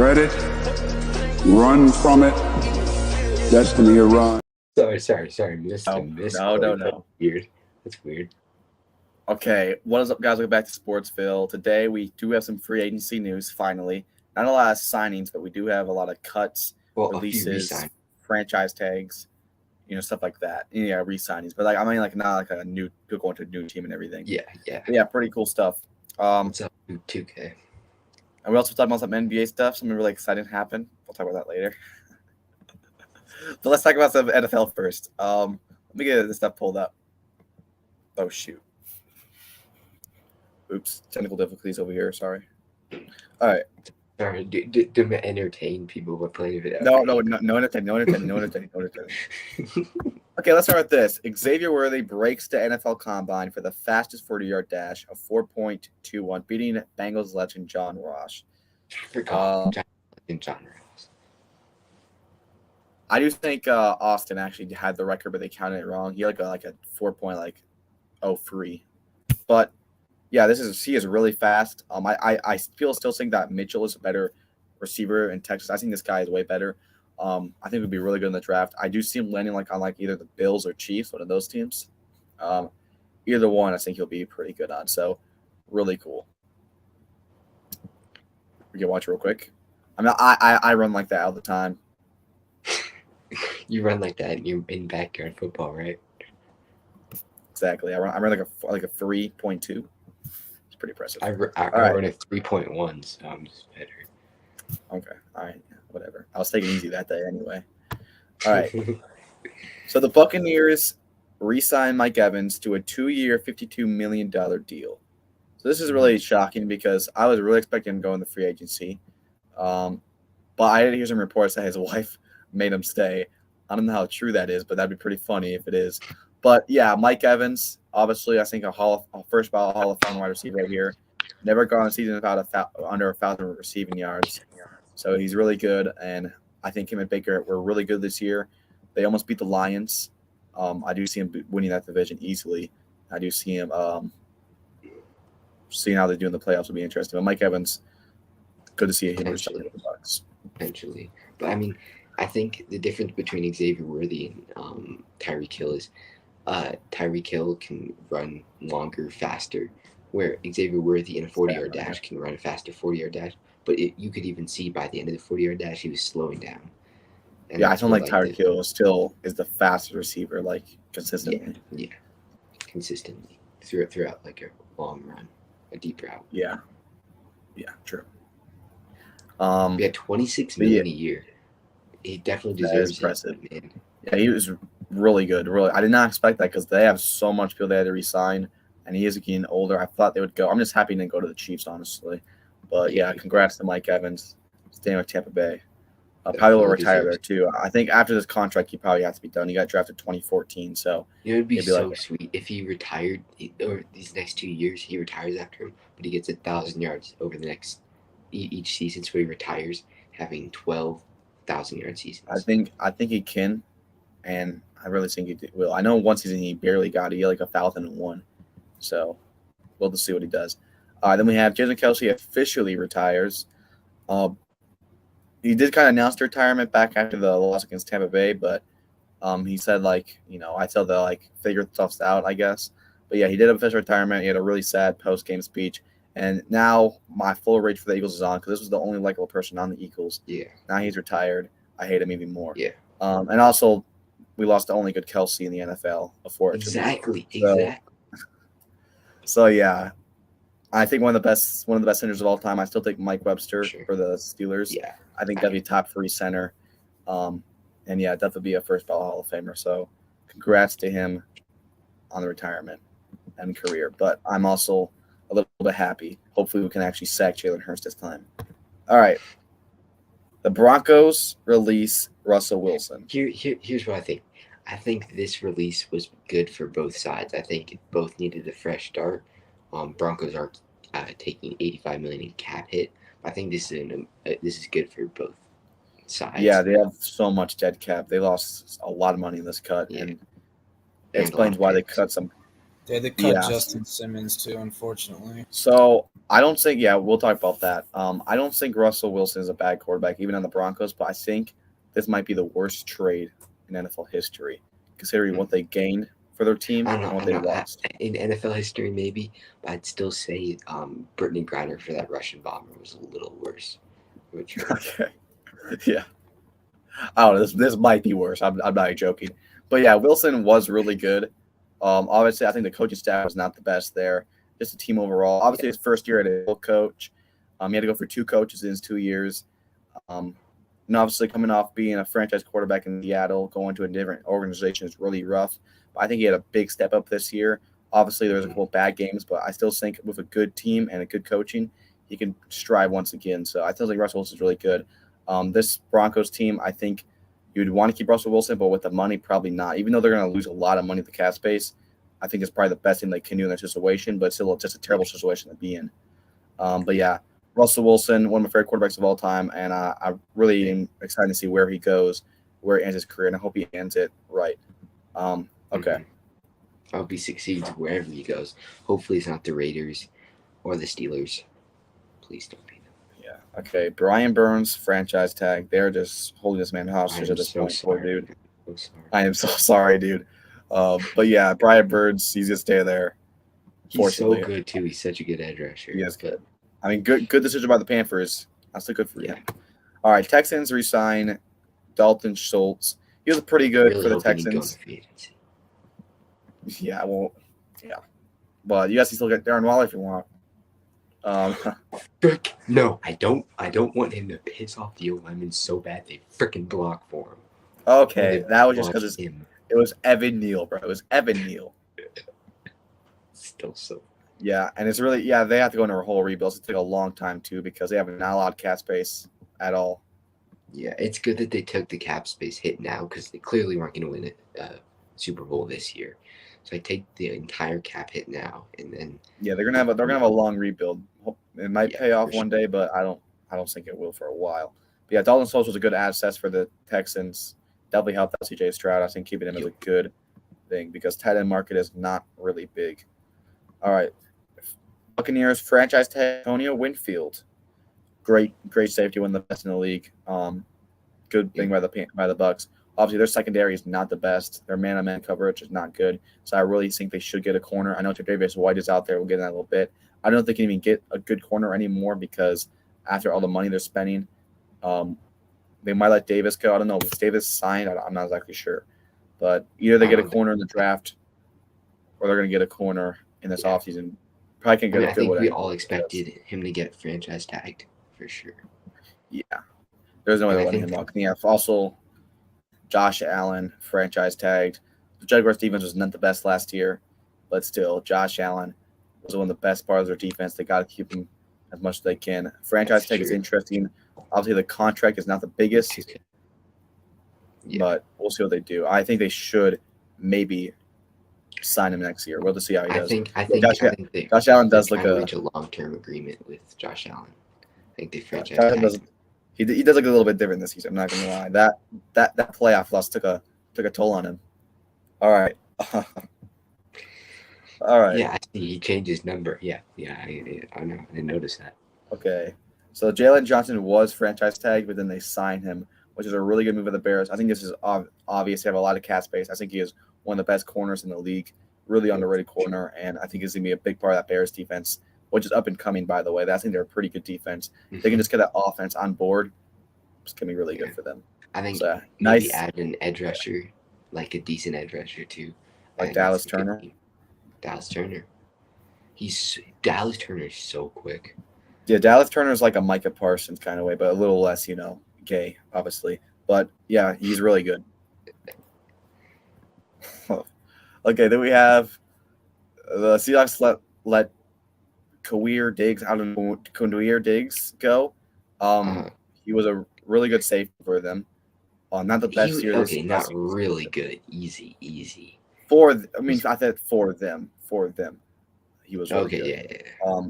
Dread it, run from it, destiny arrives. Sorry. Missed No, him. Missed no, him. no, no. Weird. That's weird. Okay, what is up, guys? Welcome back to Sportsville. Today we do have some free agency news. Finally, not a lot of signings, but we do have a lot of cuts, Well, releases, a few resign. franchise tags, stuff like that. Yeah, re-signings, but not like a new going to a new team and everything. Yeah. But yeah, pretty cool stuff. What's up, 2K? And we also talked about some NBA stuff. Something really exciting happened. We'll talk about that later. But let's talk about some NFL first. Let me get this stuff pulled up. Oh shoot. Oops, technical difficulties over here. Sorry. All right. Sorry, do entertain people by playing it. No entertaining. Okay, let's start with this. Xavier Worthy breaks the NFL Combine for the fastest 40-yard dash of 4.21, beating Bengals legend John Ross. Forgot John Ross. I do think Austin actually had the record, but they counted it wrong. He had like a 4.03. But yeah, he is really fast. I still think that Mitchell is a better receiver in Texas. I think this guy is way better. I think it would be really good in the draft. I do see him landing on either the Bills or Chiefs, one of those teams. Either one, I think he'll be pretty good on. So, really cool. We can watch real quick. I mean, I run like that all the time. You run like that in backyard football, right? Exactly. I run like a 3.2. It's pretty impressive. I run a 3.1, so I'm just better. Okay. All right. Whatever. I was taking it easy that day anyway. All right. So the Buccaneers re-signed Mike Evans to a 2-year, $52 million deal. So this is really shocking because I was really expecting him to go in the free agency. But I did hear some reports that his wife made him stay. I don't know how true that is, but that'd be pretty funny if it is. But yeah, Mike Evans, obviously, I think a first ballot Hall of Fame wide receiver right here. Never gone a season without under 1,000 receiving yards. So he's really good, and I think him and Baker were really good this year. They almost beat the Lions. I do see him winning that division easily. I do see him seeing how they do in the playoffs will be interesting. But Mike Evans, good to see him return to the Bucs. Eventually. But I mean, I think the difference between Xavier Worthy and Tyreek Hill is Tyreek Hill can run longer, faster, where Xavier Worthy in a 40-yard dash can run a faster 40-yard dash. But you could even see by the end of the 40-yard dash, he was slowing down. And I don't like Tyreek Hill still is the fastest receiver, consistently. Yeah. Consistently throughout like a long run, a deep route. Yeah, true. We had $26 million a year. He definitely deserves it. That is impressive. Man. Yeah, he was really good. Really, I did not expect that because they have so much people they had to resign, and he is getting older. I thought they would go. I'm just happy he didn't go to the Chiefs, honestly. But yeah, congrats to Mike Evans, staying with Tampa Bay. Probably will retire there too. I think after this contract, he probably has to be done. He got drafted 2014, so it would be so sweet if he retired or these next 2 years. He retires after him, but he gets 1,000 yards over the next each season, so he retires having 12,000-yard seasons. I think he can, and I really think he will. I know one season he barely got. He had like 1,001, so we'll just see what he does. Then we have Jason Kelce officially retires. He did kind of announce the retirement back after the loss against Tampa Bay, but he said I tell to figure stuff out, I guess. But yeah, he did official retirement. He had a really sad post-game speech, and now my full rage for the Eagles is on because this was the only likable person on the Eagles. Yeah. Now he's retired. I hate him even more. Yeah. And also, we lost the only good Kelce in the NFL before. Exactly. So yeah. I think one of the best centers of all time. I still take Mike Webster for the Steelers. Yeah, I think that'd be top 3 center. And yeah, definitely be a first ballot Hall of Famer. So congrats to him on the retirement and career. But I'm also a little bit happy. Hopefully we can actually sack Jalen Hurts this time. All right. The Broncos release Russell Wilson. Here's what I think. I think this release was good for both sides. I think both needed a fresh start. Broncos are taking $85 million in cap hit. I think this is good for both sides. Yeah, they have so much dead cap. They lost a lot of money in this cut, and it explains why they cut some. They cut Yeah. Justin Simmons too, unfortunately. So I don't think. Yeah, we'll talk about that. I don't think Russell Wilson is a bad quarterback, even on the Broncos. But I think this might be the worst trade in NFL history, considering what they gained for their team I don't and know. what I they don't know. lost. In NFL history, maybe, but I'd still say Brittany Griner for that Russian bomber was a little worse of a trade. Okay. Yeah. I don't know. This might be worse. I'm not joking. But yeah, Wilson was really good. Obviously, I think the coaching staff was not the best there. Just the team overall. Obviously, his first year at a full coach. He had to go for 2 coaches in his 2 years. Um, and obviously, coming off being a franchise quarterback in Seattle, going to a different organization is really rough. But I think he had a big step up this year. Obviously, there was a couple of bad games, but I still think with a good team and a good coaching, he can strive once again. So I still think Russell Wilson is really good. This Broncos team, I think you'd want to keep Russell Wilson, but with the money, probably not. Even though they're going to lose a lot of money at the cap space, I think it's probably the best thing they can do in that situation, but still just a terrible situation to be in. But yeah, Russell Wilson, one of my favorite quarterbacks of all time, and I really am excited to see where he goes, where he ends his career, and I hope he ends it right. Okay. I hope he succeeds wherever he goes. Hopefully, it's not the Raiders or the Steelers. Please don't be them. Yeah. Okay. Brian Burns, franchise tag. They're just holding this man hostage at this point. Poor dude. I'm so sorry. I am so sorry, dude. But yeah, Brian Burns, he's gonna stay there. He's so good too. He's such a good edge rusher. He is good. I mean, good decision by the Panthers. That's still good for him. All right, Texans resign Dalton Schultz. He was pretty good Really for the hoping he'd go Texans. into free agency. Yeah, well, yeah. But you guys can still get Darren Waller if you want. Frick. No, I don't want him to piss off the O-linemen so bad they freaking block for him. Okay, that was just because him. it was Evan Neal, bro. It was Evan Neal. Still so. Yeah, and it's really they have to go into a whole rebuild. It's take a long time too because they have not a lot of cap space at all. Yeah, it's good that they took the cap space hit now because they clearly weren't going to win a Super Bowl this year. So I take the entire cap hit now, and then they're gonna have a long rebuild. It might pay off one day, but I don't think it will for a while. But yeah, Dalton Schultz was a good asset for the Texans. Definitely helped out CJ Stroud. I think keeping him is a good thing because tight end market is not really big. All right, Buccaneers franchise tag Antonio Winfield. Great safety, one of the best in the league. Good thing by the Bucs. Obviously, their secondary is not the best. Their man-on-man coverage is not good. So I really think they should get a corner. I know Tre'Davious White is out there. We'll get in that a little bit. I don't know if they can even get a good corner anymore because after all the money they're spending, they might let Davis go. I don't know. If Davis signed, I'm not exactly sure. But either they get a corner in the draft or they're going to get a corner in this offseason. Probably can get I think we all expected him to get franchise tagged for sure. Yeah. There's no way they're letting him walk. Yeah. Also, Josh Allen, franchise tagged. The Jaguars defense was not the best last year, but still, Josh Allen was one of the best parts of their defense. They got to keep him as much as they can. Franchise tag is interesting. Obviously, the contract is not the biggest, but we'll see what they do. I think they should maybe sign him next year. We'll just see how he does. I think Josh Allen does look reach a long-term agreement with Josh Allen. I think they franchise tag. He does look a little bit different this season. I'm not gonna lie. That playoff loss took a toll on him. All right. All right. Yeah, I see. He changed his number. Yeah. I know. I didn't notice that. Okay. So Jalen Johnson was franchise tagged, but then they signed him, which is a really good move of the Bears. I think this is obvious. They have a lot of cap space. I think he is one of the best corners in the league. Really underrated corner, and I think he's gonna be a big part of that Bears defense, which is up and coming, by the way. I think they're a pretty good defense. Mm-hmm. They can just get that offense on board. It's going to be really good for them. I think maybe add an edge rusher, like a decent edge rusher, too. Like Dallas Turner? Dallas Turner. Dallas Turner is so quick. Yeah, Dallas Turner is like a Micah Parsons kind of way, but a little less, gay, obviously. But, yeah, he's really good. Okay, then we have the Seahawks let Kawir Diggs go. He was a really good safety for them. Not the best year. Okay, not really good. Easy. I said for them. He was really good. Yeah.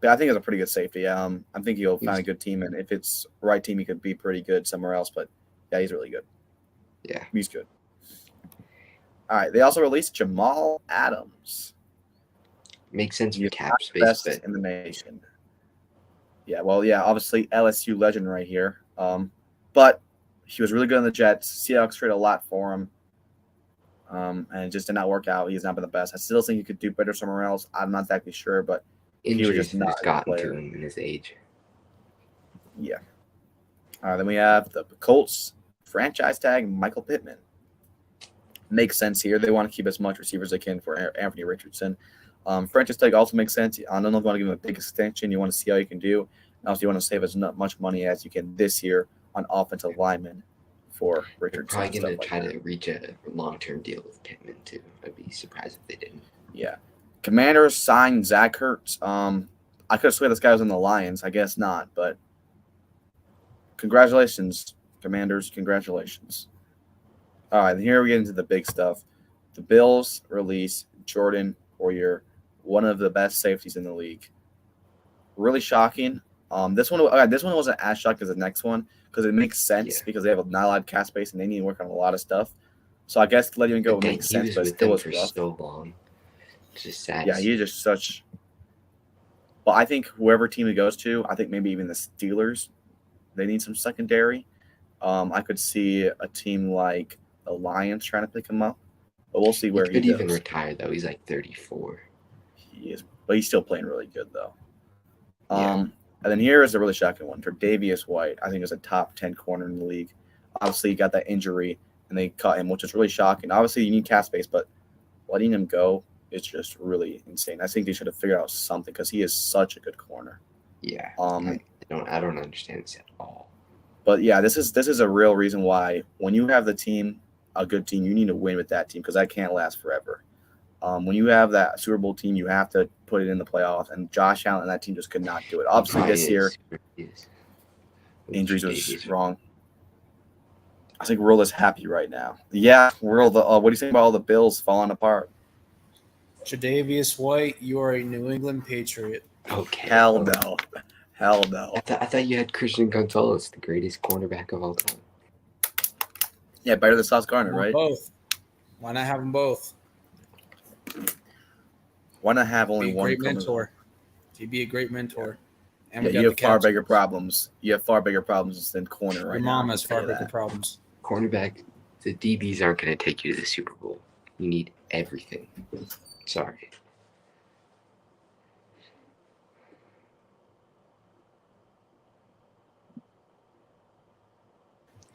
But I think it's a pretty good safety. I think he'll find a good team, and if it's the right team, he could be pretty good somewhere else. But yeah, he's really good. Yeah, he's good. All right. They also released Jamal Adams. Makes sense for He's cap not the space, best but in the nation. Yeah, well, yeah, obviously LSU legend right here. But he was really good on the Jets. Seahawks traded a lot for him. And it just did not work out. He's not been the best. I still think he could do better somewhere else. I'm not exactly sure, but he was injuries just not has a good gotten to player. him in his age. Yeah. All right, then we have the Colts franchise tag Michael Pittman. Makes sense here. They want to keep as much receivers as they can for Anthony Richardson. Franchise tag also makes sense. I don't know if you want to give him a big extension. You want to see how you can do. And also, you want to save as much money as you can this year on offensive linemen for They're Richardson. probably going to Like try that. to reach a long-term deal with Pittman too. I'd be surprised if they didn't. Yeah. Commanders signed Zach Ertz. I could have sworn this guy was in the Lions. I guess not, but congratulations, Commanders. Congratulations. All right, here we get into the big stuff. The Bills release Jordan Poyer, one of the best safeties in the league. Really shocking. This one wasn't as shocking as the next one because it makes sense because they have not a lot of cap space and they need to work on a lot of stuff. So I guess letting him go But dang, makes he sense, was but it with still them was for rough. so long. It's just sad. Yeah, he's just such. But I think whoever team he goes to, I think maybe even the Steelers, they need some secondary. I could see a team like the Lions trying to pick him up, but we'll see where he could even goes. retire though. He's like 34. He is, but he's still playing really good though. Yeah. And then here is a really shocking one. Tre'Davious White, I think, is a top 10 corner in the league. Obviously, he got that injury and they cut him, which is really shocking. Obviously, you need cap space, but letting him go is just really insane. I think they should have figured out something because he is such a good corner. Yeah. Um, I don't understand this at all. But yeah, this is a real reason why when you have the team, a good team, you need to win with that team because that can't last forever. When you have that Super Bowl team, you have to put it in the playoffs, and Josh Allen and that team just could not do it. Obviously, this year, injuries was wrong. I think World is happy right now. Yeah, World. What do you think about all the Bills falling apart? Tre'Davious White, you are a New England Patriot. Okay. Hell no. Hell no. I thought you had Christian Gonzalez, the greatest cornerback of all time. Yeah, better than Sauce Gardner, right? Both. Why not have them both? Why not have only one? Great mentor. He'd be a great mentor. Yeah. And you have far bigger problems. You have far bigger problems than corner right now. Your mom has far bigger problems. Cornerback, the DBs aren't going to take you to the Super Bowl. You need everything. Sorry.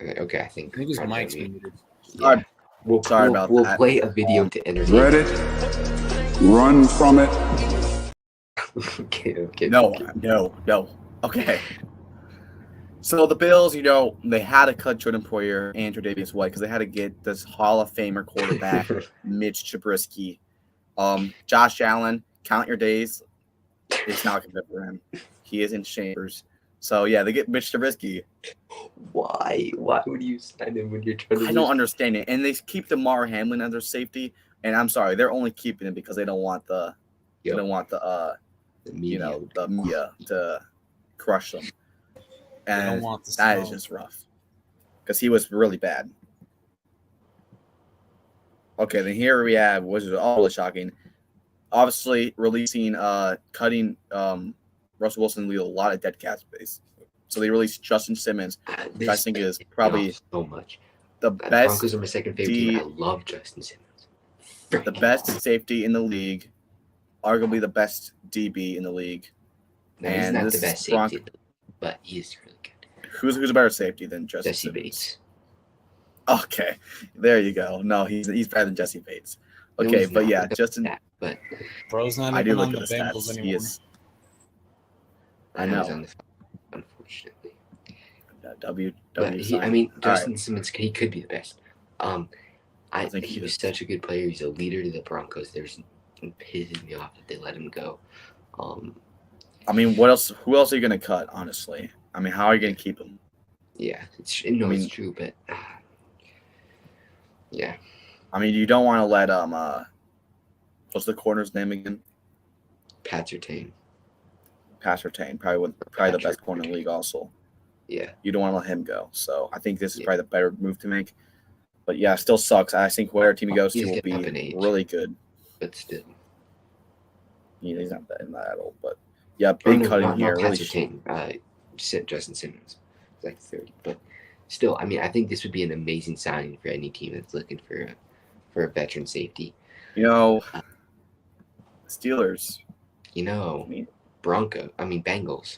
Okay, I think his mic's muted. Yeah. We'll play a video to entertain. Dread it. Run from it. Okay. No. Okay. So the Bills, they had to cut Jordan Poyer and Tre'Davious White because they had to get this Hall of Famer quarterback, Mitch Trubisky. Josh Allen, count your days. It's not good for him. He is in chambers. So yeah, they get Mitch Trubisky. Why? Why would you sign him when you're trying to? I don't understand it. And they keep DeMar Hamlin as their safety. And I'm sorry, they're only keeping him because they don't want the media to crush them. And that is just rough because he was really bad. Okay, then here we have, which is all really shocking, obviously cutting Russell Wilson leave a lot of dead cap space. So they released Justin Simmons, which I think is probably so much. The best. Broncos are my second favorite team. I love Justin Simmons. The best safety in the league, arguably the best DB in the league. No, he's not the best safety, but he is really good. Who's a better safety than Justin Jesse Simmons? Bates. Okay, there you go. No, he's better than Jesse Bates. Okay, but yeah, Justin. But bro's not I do even look on at the the Bengals stats. anymore. He is. I know. Unfortunately. Justin Simmons, he could be the best. I think he was such a good player. He's a leader to the Broncos. It pisses me off that they let him go. What else? Who else are you going to cut? Honestly, how are you going to keep him? Yeah, it's true, but yeah. You don't want to let what's the corner's name again? Pat Surtain, probably the best corner in the league. Also, yeah, you don't want to let him go. So I think this is probably the better move to make. But yeah, still sucks. I think whatever team he goes to He's will getting up in be age. really good. But still. He's not that old, but yeah, big cutting here. Not Really, Patrick Justin Simmons. He's like 30. But still, I mean, I think this would be an amazing signing for any team that's looking for a veteran safety. Steelers. Bengals.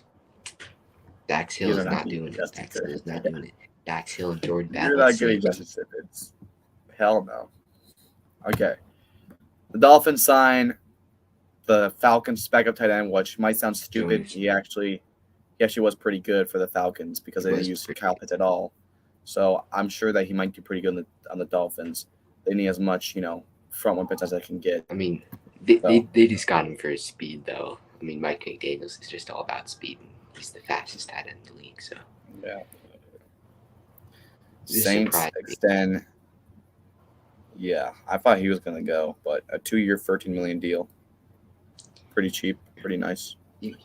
Dax Hill is not doing it. Dax Hill is not doing it. Dax Hill and Jordan Battle. You're not getting Justin Simmons. Hell no. Okay. The Dolphins sign the Falcons backup tight end, which might sound stupid. He actually was pretty good for the Falcons because they didn't use Kyle Pitts at all. So I'm sure that he might do pretty good on the Dolphins. They need as much, front weapons as they can get. I mean, they just got him for his speed, though. I mean, Mike McDaniels is just all about speed. He's the fastest tight end in the league, so. Yeah. Saints extend. Yeah, I thought he was going to go, but a 2-year, $13 million deal. Pretty cheap, pretty nice.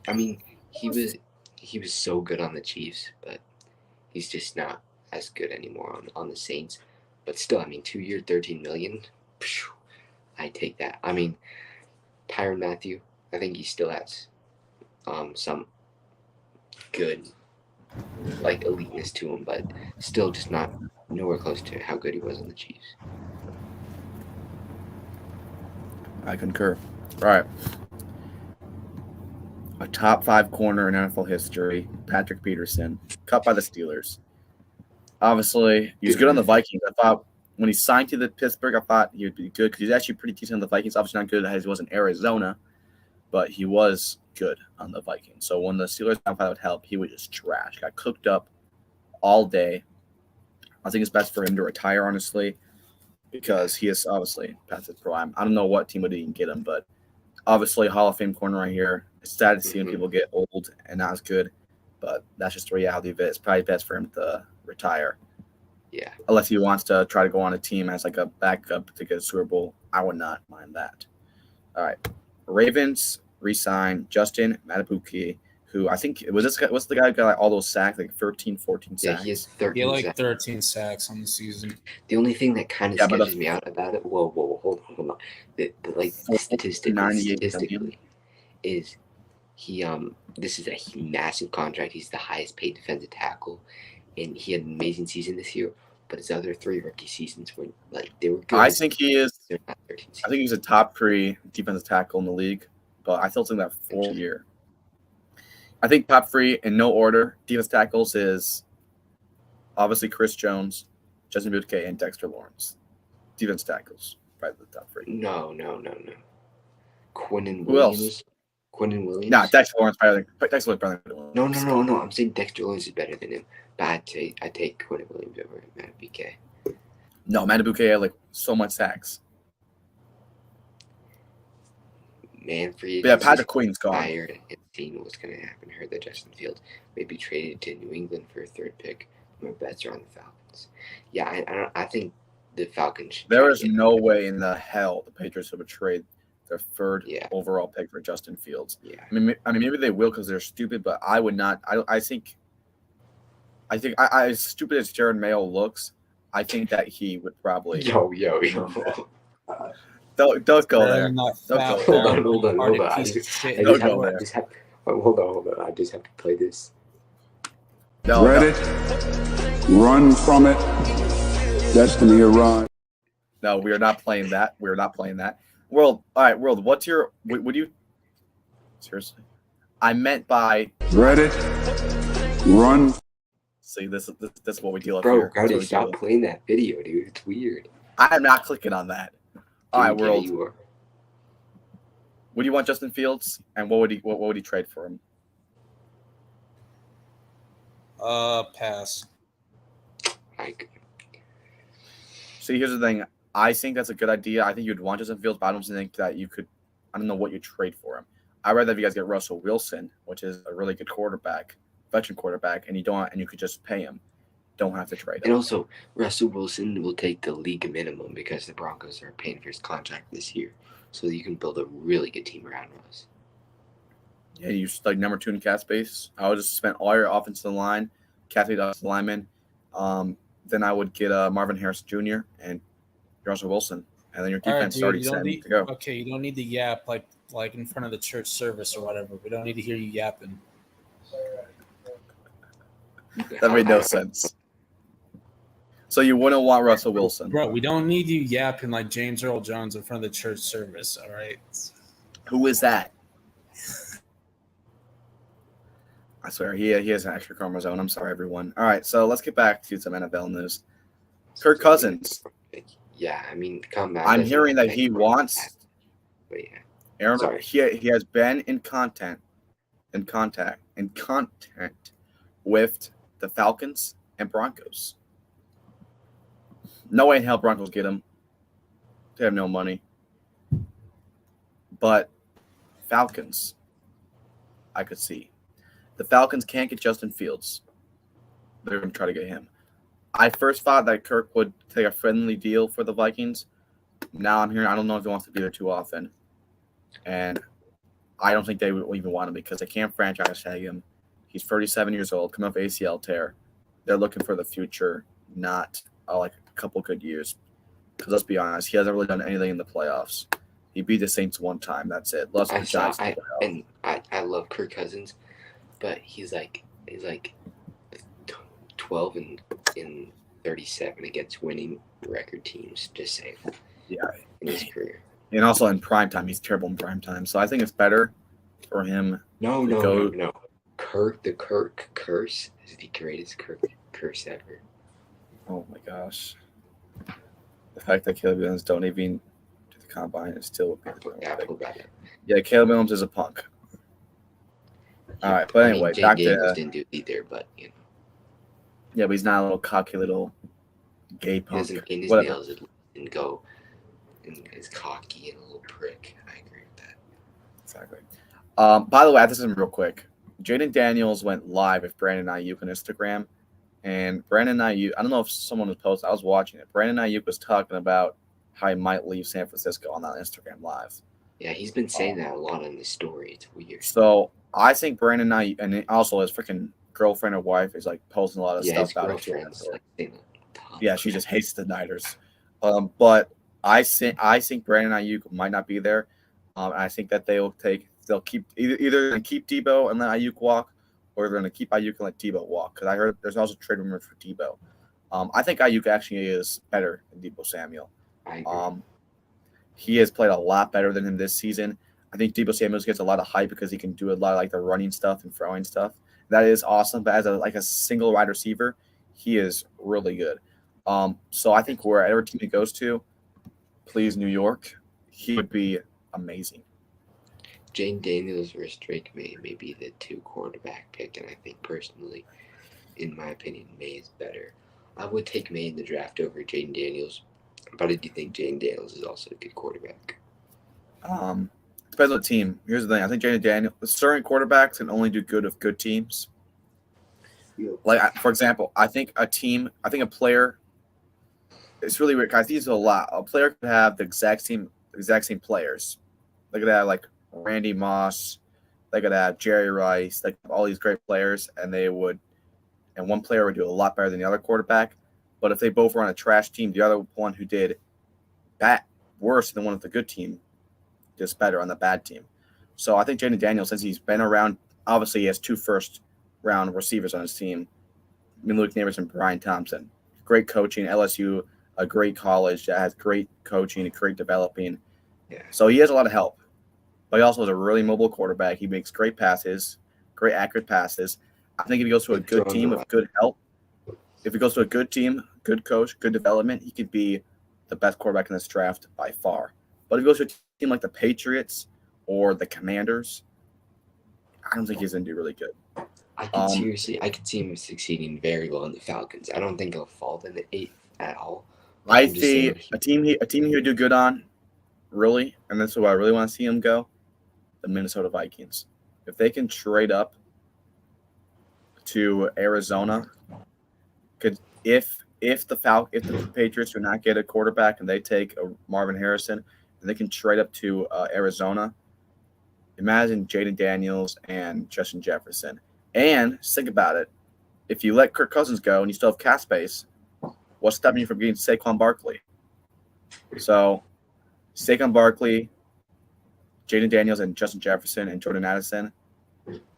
I mean, he was so good on the Chiefs, but he's just not as good anymore on the Saints. But still, I mean, 2-year, $13 million. I take that. I mean, Tyrann Mathieu, I think he still has some good eliteness to him, but still just nowhere close to how good he was on the Chiefs. I concur. All right. A top 5 corner in NFL history, Patrick Peterson, cut by the Steelers. Obviously, he was good on the Vikings. I thought when he signed to the Pittsburgh, I thought he would be good because he's actually pretty decent on the Vikings. Obviously not good as he was in Arizona, but he was good on the Vikings. So when the Steelers thought that would help, he was just trash. Got cooked up all day. I think it's best for him to retire, honestly, because he is obviously past his prime. I don't know what team would even get him, but obviously Hall of Fame corner right here. It's sad to see when people get old and not as good, but that's just the reality of it. It's probably best for him to retire. Yeah. Unless he wants to try to go on a team as like a backup to get a Super Bowl. I would not mind that. All right. Ravens re-sign Justin Matabuki, who I think what's the guy who got all those sacks, 13, 14 sacks? Yeah, he has 13 He had sacks. 13 sacks on the season. The only thing that kind of sketches me out about it, hold on. Statistically, is he this is a massive contract. He's the highest paid defensive tackle, and he had an amazing season this year. But his other 3 rookie seasons were they were good. I think he is. They're not 13 I think he's a top 3 defensive tackle in the league, but I still think that full year. I think top 3 in no order defensive tackles is obviously Chris Jones, Justin Butke, and Dexter Lawrence. Defense tackles, probably the top 3. No. Quinnen Williams. Who else? Quinnen Williams. Nah, Dexter Lawrence probably. No. I'm saying Dexter Lawrence is better than him, but I take Quinnen Williams over Matt BK. No, Matabuke had so much sacks. Manfred. Yeah, Patrick Queen's gone. Fired and seeing what's going to happen. Heard that Justin Fields may be traded to New England for a 3rd pick. My bets are on the Falcons. Yeah, I think the Falcons. There is no way in the hell the Patriots would trade their 3rd overall pick for Justin Fields. Yeah. I mean, maybe they will because they're stupid, but I would not. I think as stupid as Jared Mayo looks, I think that he would probably. Yo. Don't go there. Hold on. Hold on. I just have to play this. Dread it, run from it, destiny arrive. No, we are not playing that. World, all right, World. What's your? Would you? Seriously, I meant by. Dread it, run. See, this is what we deal with Bro, here. Bro, stop playing that video, dude. It's weird. I am not clicking on that. All right, World. You are. Would you want Justin Fields, and what would he trade for him? Pass. See, here's the thing. I think that's a good idea. I think you'd want Justin Fields, but I don't think that you could. I don't know what you trade for him. I'd rather if you guys get Russell Wilson, which is a really good quarterback, veteran quarterback, and you could just pay him. Don't have to trade him. And also, Russell Wilson will take the league minimum because the Broncos are paying for his contract this year. So you can build a really good team around Russ. Yeah, you number 2 in cap space. I would just spend all your offensive line, cap space offensive linemen. then I would get Marvin Harris Jr. and Russell Wilson, and then your All right, defense is dude. already You set don't need. to go. Okay, you don't need to yap like in front of the church service or whatever. We don't need to hear you yapping. That made no sense. So you wouldn't want Russell Wilson. Bro, we don't need you yapping like James Earl Jones in front of the church service. All right. Who is that? I swear, he has an extra chromosome. I'm sorry, everyone. All right, so let's get back to some NFL news. Kirk Cousins. Yeah, I mean, come back. I'm hearing that he wants. But yeah, Aaron, Sorry. he has been in contact with the Falcons and Broncos. No way in hell Broncos get him. They have no money. But Falcons, I could see. The Falcons can't get Justin Fields. They're going to try to get him. I first thought that Kirk would take a friendly deal for the Vikings. Now I'm hearing I don't know if he wants to be there too often. And I don't think they would even want him because they can't franchise tag him. He's 37 years old, coming off ACL tear. They're looking for the future, not like a couple good years. Because let's be honest, he hasn't really done anything in the playoffs. He beat the Saints one time. That's it. Lost the Giants. I love Kirk Cousins, but he's like 12 and 37 against winning record teams. Just saying. Yeah. In his career. And also in prime time, he's terrible in prime time. So I think it's better for him. No. Kirk, the Kirk curse is the greatest curse ever. Oh my gosh. The fact that Caleb Williams don't even do the combine is still Yeah, Caleb Williams is a punk. All right, but anyway, back to didn't do it either, but you know. Yeah, but he's not a little cocky little gay punk. In his nails and go and is cocky and a little prick. I agree with that. Exactly. By the way, I have to say real quick. Jaden Daniels went live with Brandon Ayuk on Instagram. And Brandon Ayuk, I don't know if someone was posting, I was watching it. Brandon Ayuk was talking about how he might leave San Francisco on that Instagram live. Yeah, he's been saying that a lot on his story. It's weird. So I think Brandon Ayuk, and also his freaking girlfriend or wife is like posting a lot of stuff about it. Yeah, she just hates the Niners. But I think Brandon Ayuk might not be there. I think that they'll keep either keep Debo and let Ayuk walk, or they're going to keep Ayuk and let Debo walk. Because I heard there's also trade rumors for Debo. I think Ayuk actually is better than Debo Samuel. I agree. He has played a lot better than him this season. I think Debo Samuel gets a lot of hype because he can do a lot of like the running stuff and throwing stuff. That is awesome. But as a single wide receiver, he is really good. So I think wherever team he goes to, please New York, he would be amazing. Jane Daniels versus Drake May be the 2 quarterback pick, and I think personally, in my opinion, May is better. I would take May in the draft over Jaden Daniels, but I do think Jaden Daniels is also a good quarterback. Depends on the team. Here's the thing. I think Jaden Daniels, certain quarterbacks can only do good with good teams. Like, for example, I think a player, it's really weird, guys. These are a lot. A player could have the exact same players. They could have like Randy Moss. They could have Jerry Rice. Like all these great players, and one player would do a lot better than the other quarterback. But if they both were on a trash team, the other one who did worse than one of the good team does better on the bad team. So I think Jaden Daniels, since he's been around, obviously he has 2 first-round receivers on his team, Luke Neighbors and Brian Thompson. Great coaching, LSU, a great college that has great coaching and great developing. Yeah. So he has a lot of help. But he also is a really mobile quarterback. He makes great passes, great accurate passes. I think if he goes to a good team with good help, if he goes to a good team, good coach, good development, he could be the best quarterback in this draft by far. But if he goes to a team like the Patriots or the Commanders, I don't think he's going to do really good. I could see him succeeding very well in the Falcons. I don't think he'll fall in the 8th at all. I see a team he would do good on, really, and that's where I really want to see him go, the Minnesota Vikings. If they can trade up to Arizona, if the Patriots do not get a quarterback and they take a Marvin Harrison and they can trade up to Arizona, imagine Jaden Daniels and Justin Jefferson. And think about it. If you let Kirk Cousins go and you still have cap space, What's stopping you from getting Saquon Barkley? So, Saquon Barkley, Jaden Daniels, and Justin Jefferson, and Jordan Addison.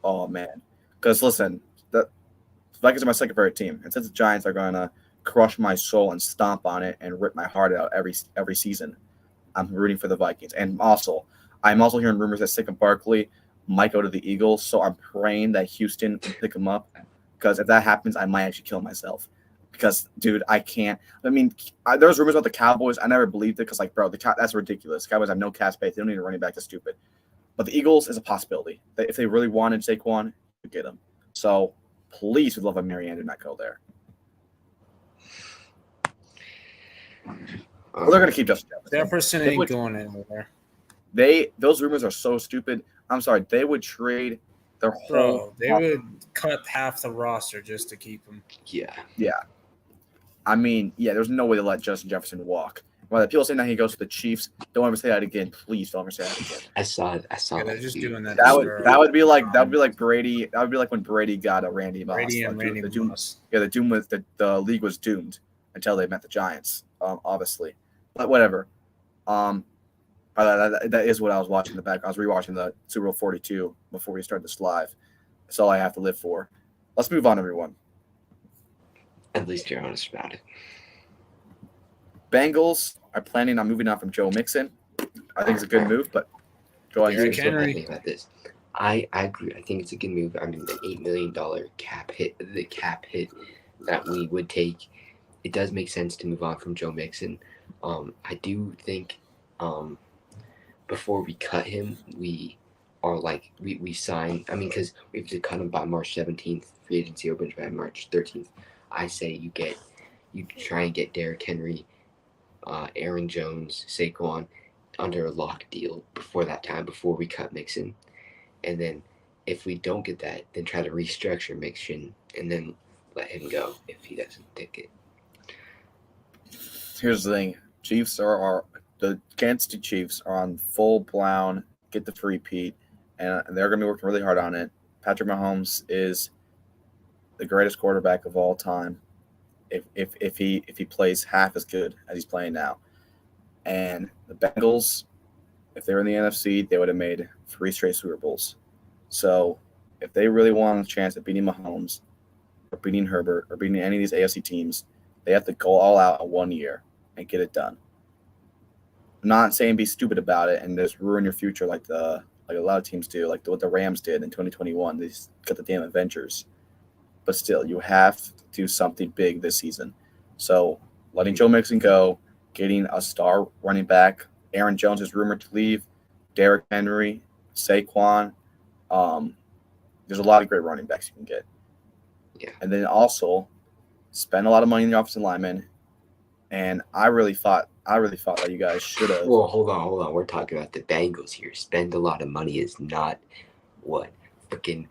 Oh, man. Because, listen, the Vikings are my second favorite team. And since the Giants are going to crush my soul and stomp on it and rip my heart out every season, I'm rooting for the Vikings. And also, I'm also hearing rumors that Saquon Barkley might go to the Eagles. So I'm praying that Houston will pick him up. Because if that happens, I might actually kill myself. Because, dude, I can't. I mean, there was rumors about the Cowboys. I never believed it because, like, bro, that's ridiculous. Cowboys have no cap space. They don't need a running back. That's stupid. But the Eagles is a possibility. If they really wanted Saquon, you get him. So please, we'd love a Marianne do not go there. Well, they're going to keep Justin Jefferson. Jefferson ain't going anywhere. Those rumors are so stupid. I'm sorry. They would trade their whole. Bro, they would cut half the roster just to keep him. Yeah. I mean, there's no way to let Justin Jefferson walk. Well, people saying that he goes to the Chiefs. Don't ever say that again. Please don't ever say that again. I saw Yeah, they're just doing that. That would be like Brady. That would be like when Brady got a Randy Moss. Brady and Randy Moss. Yeah, the league was doomed until they met the Giants. Obviously, but whatever. That is what I was watching in the back. I was rewatching the Super Bowl 42 before we started this live. That's all I have to live for. Let's move on, everyone. At least you're honest about it. Bengals are planning on moving on from Joe Mixon. I think it's a good move, but go ahead. Derrick Henry. About this. I agree. I think it's a good move. I mean, the $8 million cap hit that we would take, it does make sense to move on from Joe Mixon. I do think before we cut him, we are like we sign. I mean, because we have to cut him by March 17th. Free agency opens by March 13th. I say you try and get Derrick Henry, Aaron Jones, Saquon under a lock deal before that time, before we cut Mixon. And then if we don't get that, then try to restructure Mixon and then let him go if he doesn't take it. Here's the thing. The Kansas City Chiefs are on full-blown get the free Pete, and they're going to be working really hard on it. Patrick Mahomes is the greatest quarterback of all time if he plays half as good as he's playing now. And the Bengals, if they were in the NFC, they would have made 3 straight Super Bowls. So if they really want a chance at beating Mahomes or beating Herbert or beating any of these AFC teams, they have to go all out in 1 year and get it done. I'm not saying be stupid about it and just ruin your future like a lot of teams do, like what the Rams did in 2021. They just got the damn Avengers. But still, you have to do something big this season. So letting Joe Mixon go, getting a star running back. Aaron Jones is rumored to leave. Derrick Henry, Saquon. There's a lot of great running backs you can get. Yeah. And then also spend a lot of money in the offensive linemen. And I really thought that you guys should have. Well, hold on. We're talking about the Bengals here. Spend a lot of money is not what freaking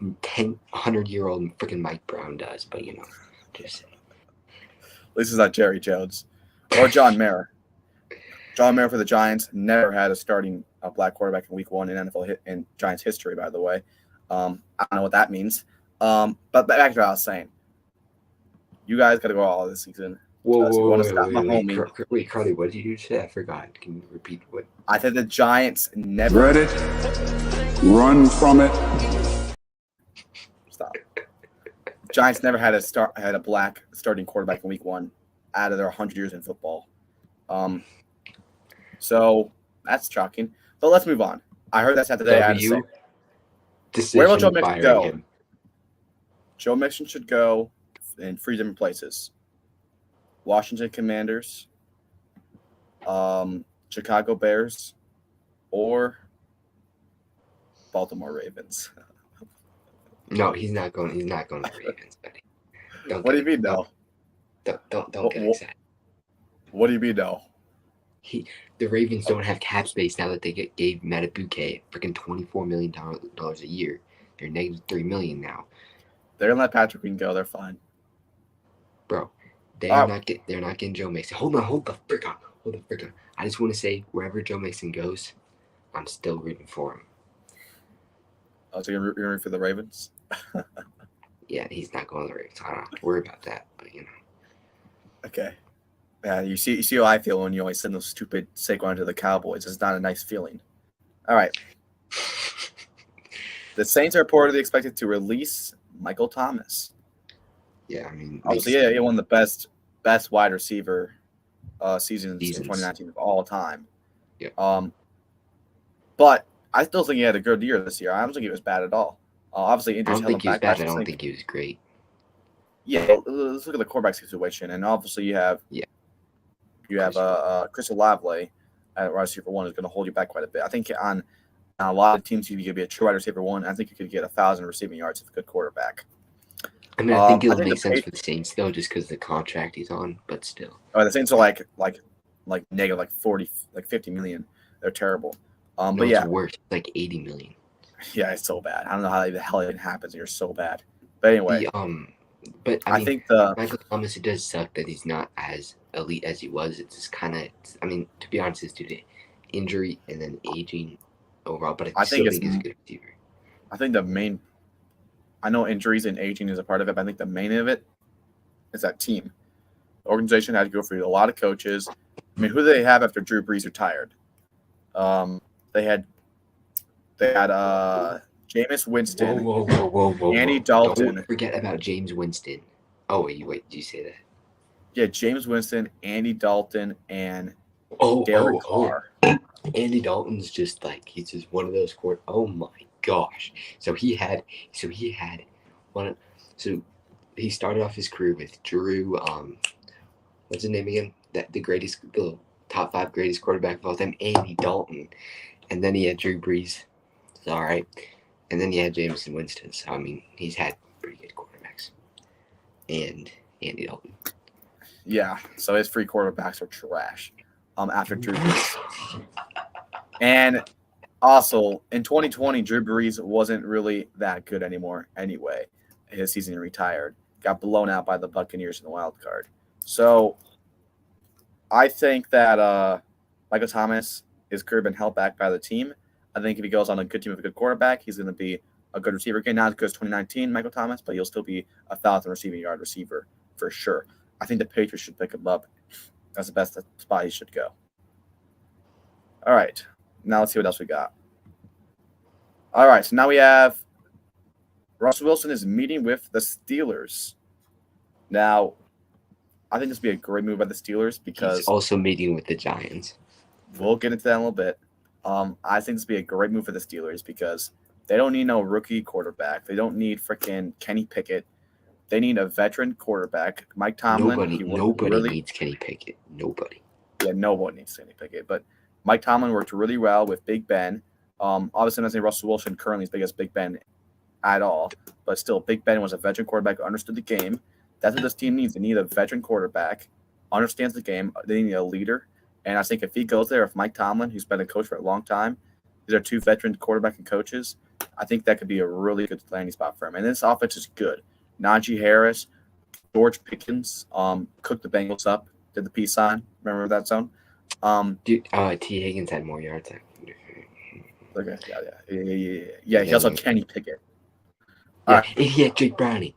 100-year-old freaking Mike Brown does, but just saying. At least it's not Jerry Jones or John Mara. John Mara for the Giants never had a starting black quarterback in Week 1 in NFL in Giants history, by the way. I don't know what that means. But back to what I was saying. You guys got to go all this season. Wait, Carly, what did you say? I forgot. Can you repeat what? I said the Giants never. Read it. Run from it. Stop. Giants never had a black starting quarterback in Week 1 out of their 100 years in football. So that's shocking. But let's move on. I heard that today. Where will Joe Mixon go? Joe Mixon should go in 3 different places. Washington Commanders, Chicago Bears, or Baltimore Ravens. No, he's not going. He's not going to Ravens, buddy. What do you mean, no? Don't get excited. What do you mean, no? The Ravens don't have cap space now that they gave Matabuke freaking $24 million a year. They're negative $3 million now. They're gonna let Patrick Queen go. They're fine, bro. They're not getting Joe Mixon. Hold the frick on. I just want to say, wherever Joe Mixon goes, I'm still rooting for him. Oh, so you're rooting for the Ravens? Yeah, he's not going to the Ravens. I don't have to worry about that, but Okay. Yeah, you see how I feel when you always send those stupid Saquon to the Cowboys. It's not a nice feeling. All right. The Saints are reportedly expected to release Michael Thomas. Yeah, I mean, Obviously, yeah, he won the best wide receiver seasons in 2019 of all time. Yeah. But I still think he had a good year this year. I don't think he was bad at all. Obviously, I injuries don't held him think he was back. bad. I don't think he was great. Yeah, let's look at the quarterback situation, and obviously you have Chris Olave at wide receiver 1 is going to hold you back quite a bit. I think on a lot of teams you could be a true wide receiver 1. I think you could get 1,000 receiving yards with a good quarterback. I mean, I think it'll make sense for the Saints though, just because the contract he's on. But still, the Saints are like negative 40, 50 million. They're terrible. no, but yeah, it's worse. It's like 80 million. Yeah, it's so bad. I don't know how the hell it even happens. You're so bad. But anyway, but I mean, think Michael Thomas, it does suck that he's not as elite as he was. It's just kind of, I mean, to be honest, it's due to injury and then aging overall. But I still think he's a good receiver. I think I know injuries and aging is a part of it, but I think the main of it is that team. The organization had to go through a lot of coaches. I mean, who do they have after Drew Brees retired? They had Jameis Winston, Whoa, Andy Dalton. Don't forget about James Winston. Oh, wait, did you say that? Yeah, James Winston, Andy Dalton, and Derek Carr. Andy Dalton's just like, he's just one of those oh my gosh. So he started off his career with Drew, what's his name again? The top 5 greatest quarterback of all time, Andy Dalton. And then he had Drew Brees. It's all right. And then he had James Winston. So, I mean, he's had pretty good quarterbacks. And Andy Dalton. Yeah, so his 3 quarterbacks are trash after Drew Brees. And also, in 2020, Drew Brees wasn't really that good anymore anyway. His season retired. Got blown out by the Buccaneers in the wild card. So I think that Michael Thomas is been held back by the team. I think if he goes on a good team with a good quarterback, he's going to be a good receiver again. Not as good as 2019 Michael Thomas, but he'll still be 1,000 receiving yard receiver for sure. I think the Patriots should pick him up. That's the best spot he should go. All right. Now let's see what else we got. All right. So now we have Russell Wilson is meeting with the Steelers. Now, I think this would be a great move by the Steelers because he's also meeting with the Giants. We'll get into that in a little bit. I think this would be a great move for the Steelers because they don't need no rookie quarterback. They don't need freaking Kenny Pickett. They need a veteran quarterback. Mike Tomlin. Nobody needs Kenny Pickett. Nobody. Yeah, no one needs Kenny Pickett. But Mike Tomlin worked really well with Big Ben. Obviously, I'm not saying Russell Wilson currently is big as Big Ben at all. But still, Big Ben was a veteran quarterback who understood the game. That's what this team needs. They need a veteran quarterback, understands the game. They need a leader. And I think if he goes there, if Mike Tomlin, who's been a coach for a long time, these are 2 veteran quarterback and coaches, I think that could be a really good landing spot for him. And this offense is good. Najee Harris, George Pickens, cooked the Bengals up, did the peace sign. Remember that zone? Dude, T. Higgins had more yards. Okay, yeah. He also had Kenny Pickett. Yeah, and he had Jake Browning.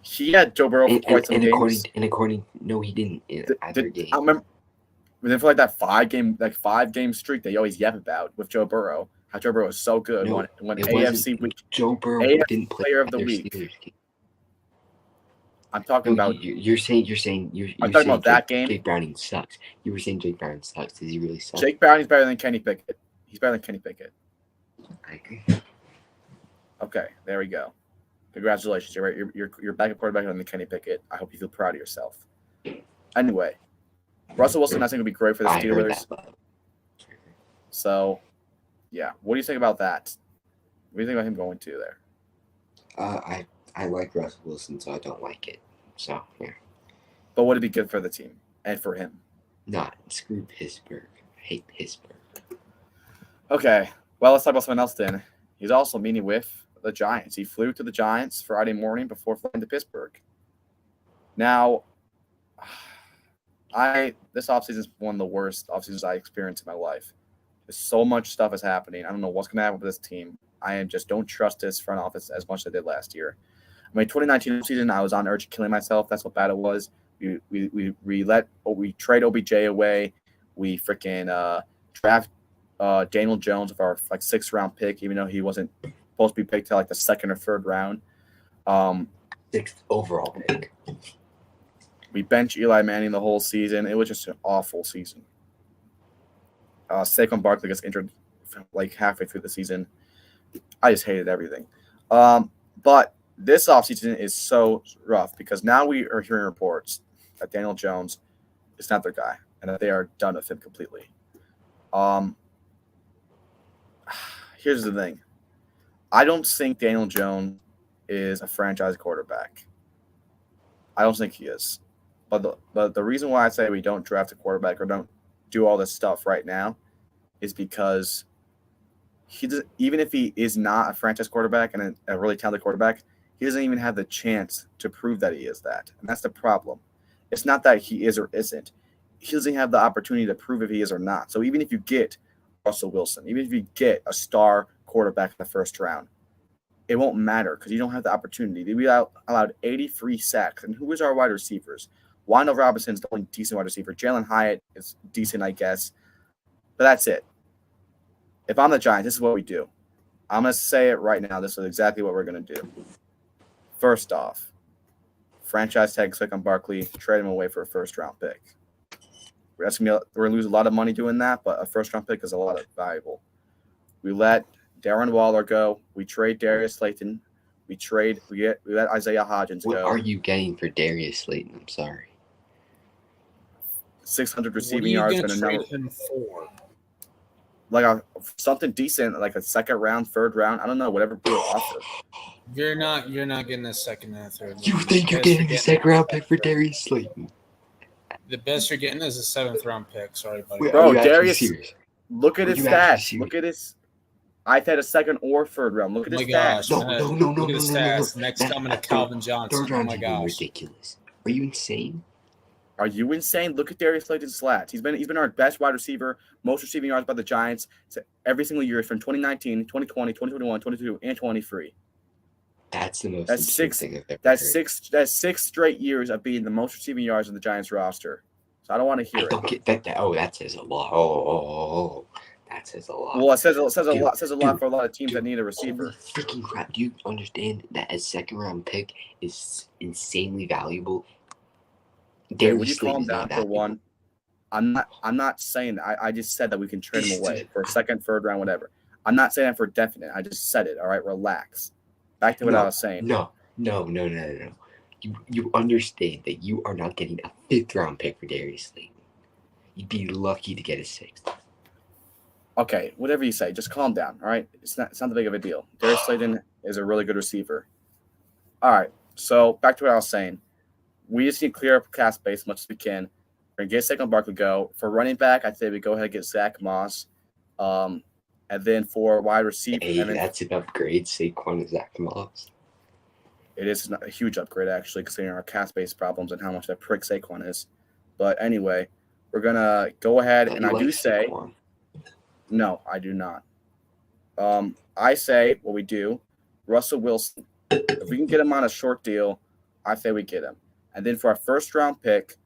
He had Joe Burrow for quite some games. No, he didn't in either game. I remember. But then for that 5 game streak they always yap about with Joe Burrow, how Joe Burrow was so good when AFC week. Joe Burrow didn't play player of the week. I'm talking about. You're saying I'm talking about that game. Jake Browning sucks. You were saying Jake Browning sucks. Does he really suck? Jake Browning's better than Kenny Pickett. He's better than Kenny Pickett. I agree. Okay, there we go. Congratulations. You're right. You're back at quarterback on the Kenny Pickett. I hope you feel proud of yourself. Anyway, Russell Wilson, I think, would be great for the Steelers. So, yeah. What do you think about that? What do you think about him going to there? I like Russell Wilson, so I don't like it. So, yeah. But would it be good for the team and for him? Not. Screw Pittsburgh. I hate Pittsburgh. Okay. Well, let's talk about something else then. He's also meeting with the Giants. He flew to the Giants Friday morning before flying to Pittsburgh. Now, this offseason is one of the worst offseasons I experienced in my life. There's so much stuff is happening. I don't know what's going to happen with this team. I just don't trust this front office as much as I did last year. I mean, 2019 season, I was on the urge of killing myself. That's how bad it was. We trade OBJ away. We freaking draft Daniel Jones with our like 6th-round pick, even though he wasn't supposed to be picked till like the 2nd or 3rd round. 6th overall pick. We bench Eli Manning the whole season. It was just an awful season. Saquon Barkley gets injured like halfway through the season. I just hated everything. But this offseason is so rough because now we are hearing reports that Daniel Jones is not their guy and that they are done with him completely. Here's the thing. I don't think Daniel Jones is a franchise quarterback. I don't think he is. But the reason why I say we don't draft a quarterback or don't do all this stuff right now is because even if he is not a franchise quarterback and a really talented quarterback, he doesn't even have the chance to prove that he is that. And that's the problem. It's not that he is or isn't. He doesn't have the opportunity to prove if he is or not. So even if you get Russell Wilson, even if you get a star quarterback in the 1st round, it won't matter because you don't have the opportunity. We allowed 83 sacks. And who is our wide receivers? Wandale Robinson's the only decent wide receiver. Jalen Hyatt is decent, I guess. But that's it. If I'm the Giants, this is what we do. I'm going to say it right now. This is exactly what we're going to do. First off, franchise tag Saquon Barkley, trade him away for a 1st-round pick. We're going to lose a lot of money doing that, but a 1st-round pick is a lot of valuable. We let Darren Waller go. We trade Darius Slayton. We let Isaiah Hodgins go. What are you getting for Darius Slayton? I'm sorry. 600 receiving yards and a number. Him for? Like something decent, like a 2nd round, 3rd round. I don't know, whatever people offer. You're not getting a 2nd and a 3rd. You think you're getting a 2nd-round pick for Darius Slayton? The best you're getting is a 7th-round pick. Sorry, buddy. Bro, Darius, look at his stats. Look at his. I've had a 2nd or 3rd round. Look at his stats. No. Look at his stats. Next coming to Calvin Johnson. 3rd round oh my gosh. Ridiculous. Are you insane? Are you insane? Look at Darius Slayton's stats. He's been our best wide receiver, most receiving yards by the Giants every single year from 2019, 2020, 2021, 22, and 23. That's the most. That's 6. Thing I've ever that's heard. 6. That's 6 straight years of being the most receiving yards in the Giants roster. So I don't want to hear I don't it. get that. Oh, that says a lot. Oh, that says a lot. Well, it says a Dude, lot. Says a lot for a lot of teams that need a receiver. Holy freaking crap! Do you understand that a 2nd-round pick is insanely valuable? Okay, would you calm down for one? I'm not saying that. I just said that we can trade him away for a 2nd, 3rd round, whatever. I'm not saying that for definite. I just said it. All right, relax. Back to what I was saying. No. You understand that you are not getting a 5th-round pick for Darius Slayton. You'd be lucky to get a 6th. Okay, whatever you say, just calm down. All right, it's not that big of a deal. Darius Slayton is a really good receiver. All right, so back to what I was saying. We just need to clear up cap space as much as we can. We're going to get Saquon Barkley go. For running back, I'd say we go ahead and get Zach Moss. And then for wide receiver. Hey, that's an upgrade, Saquon and Zach Moss. It is a huge upgrade, actually, considering our cap space problems and how much that prick Saquon is. But anyway, we're going to go ahead. And I do say. Saquon. No, I do not. I say what we do, Russell Wilson. If we can get him on a short deal, I say we get him. And then for our 1st-round pick,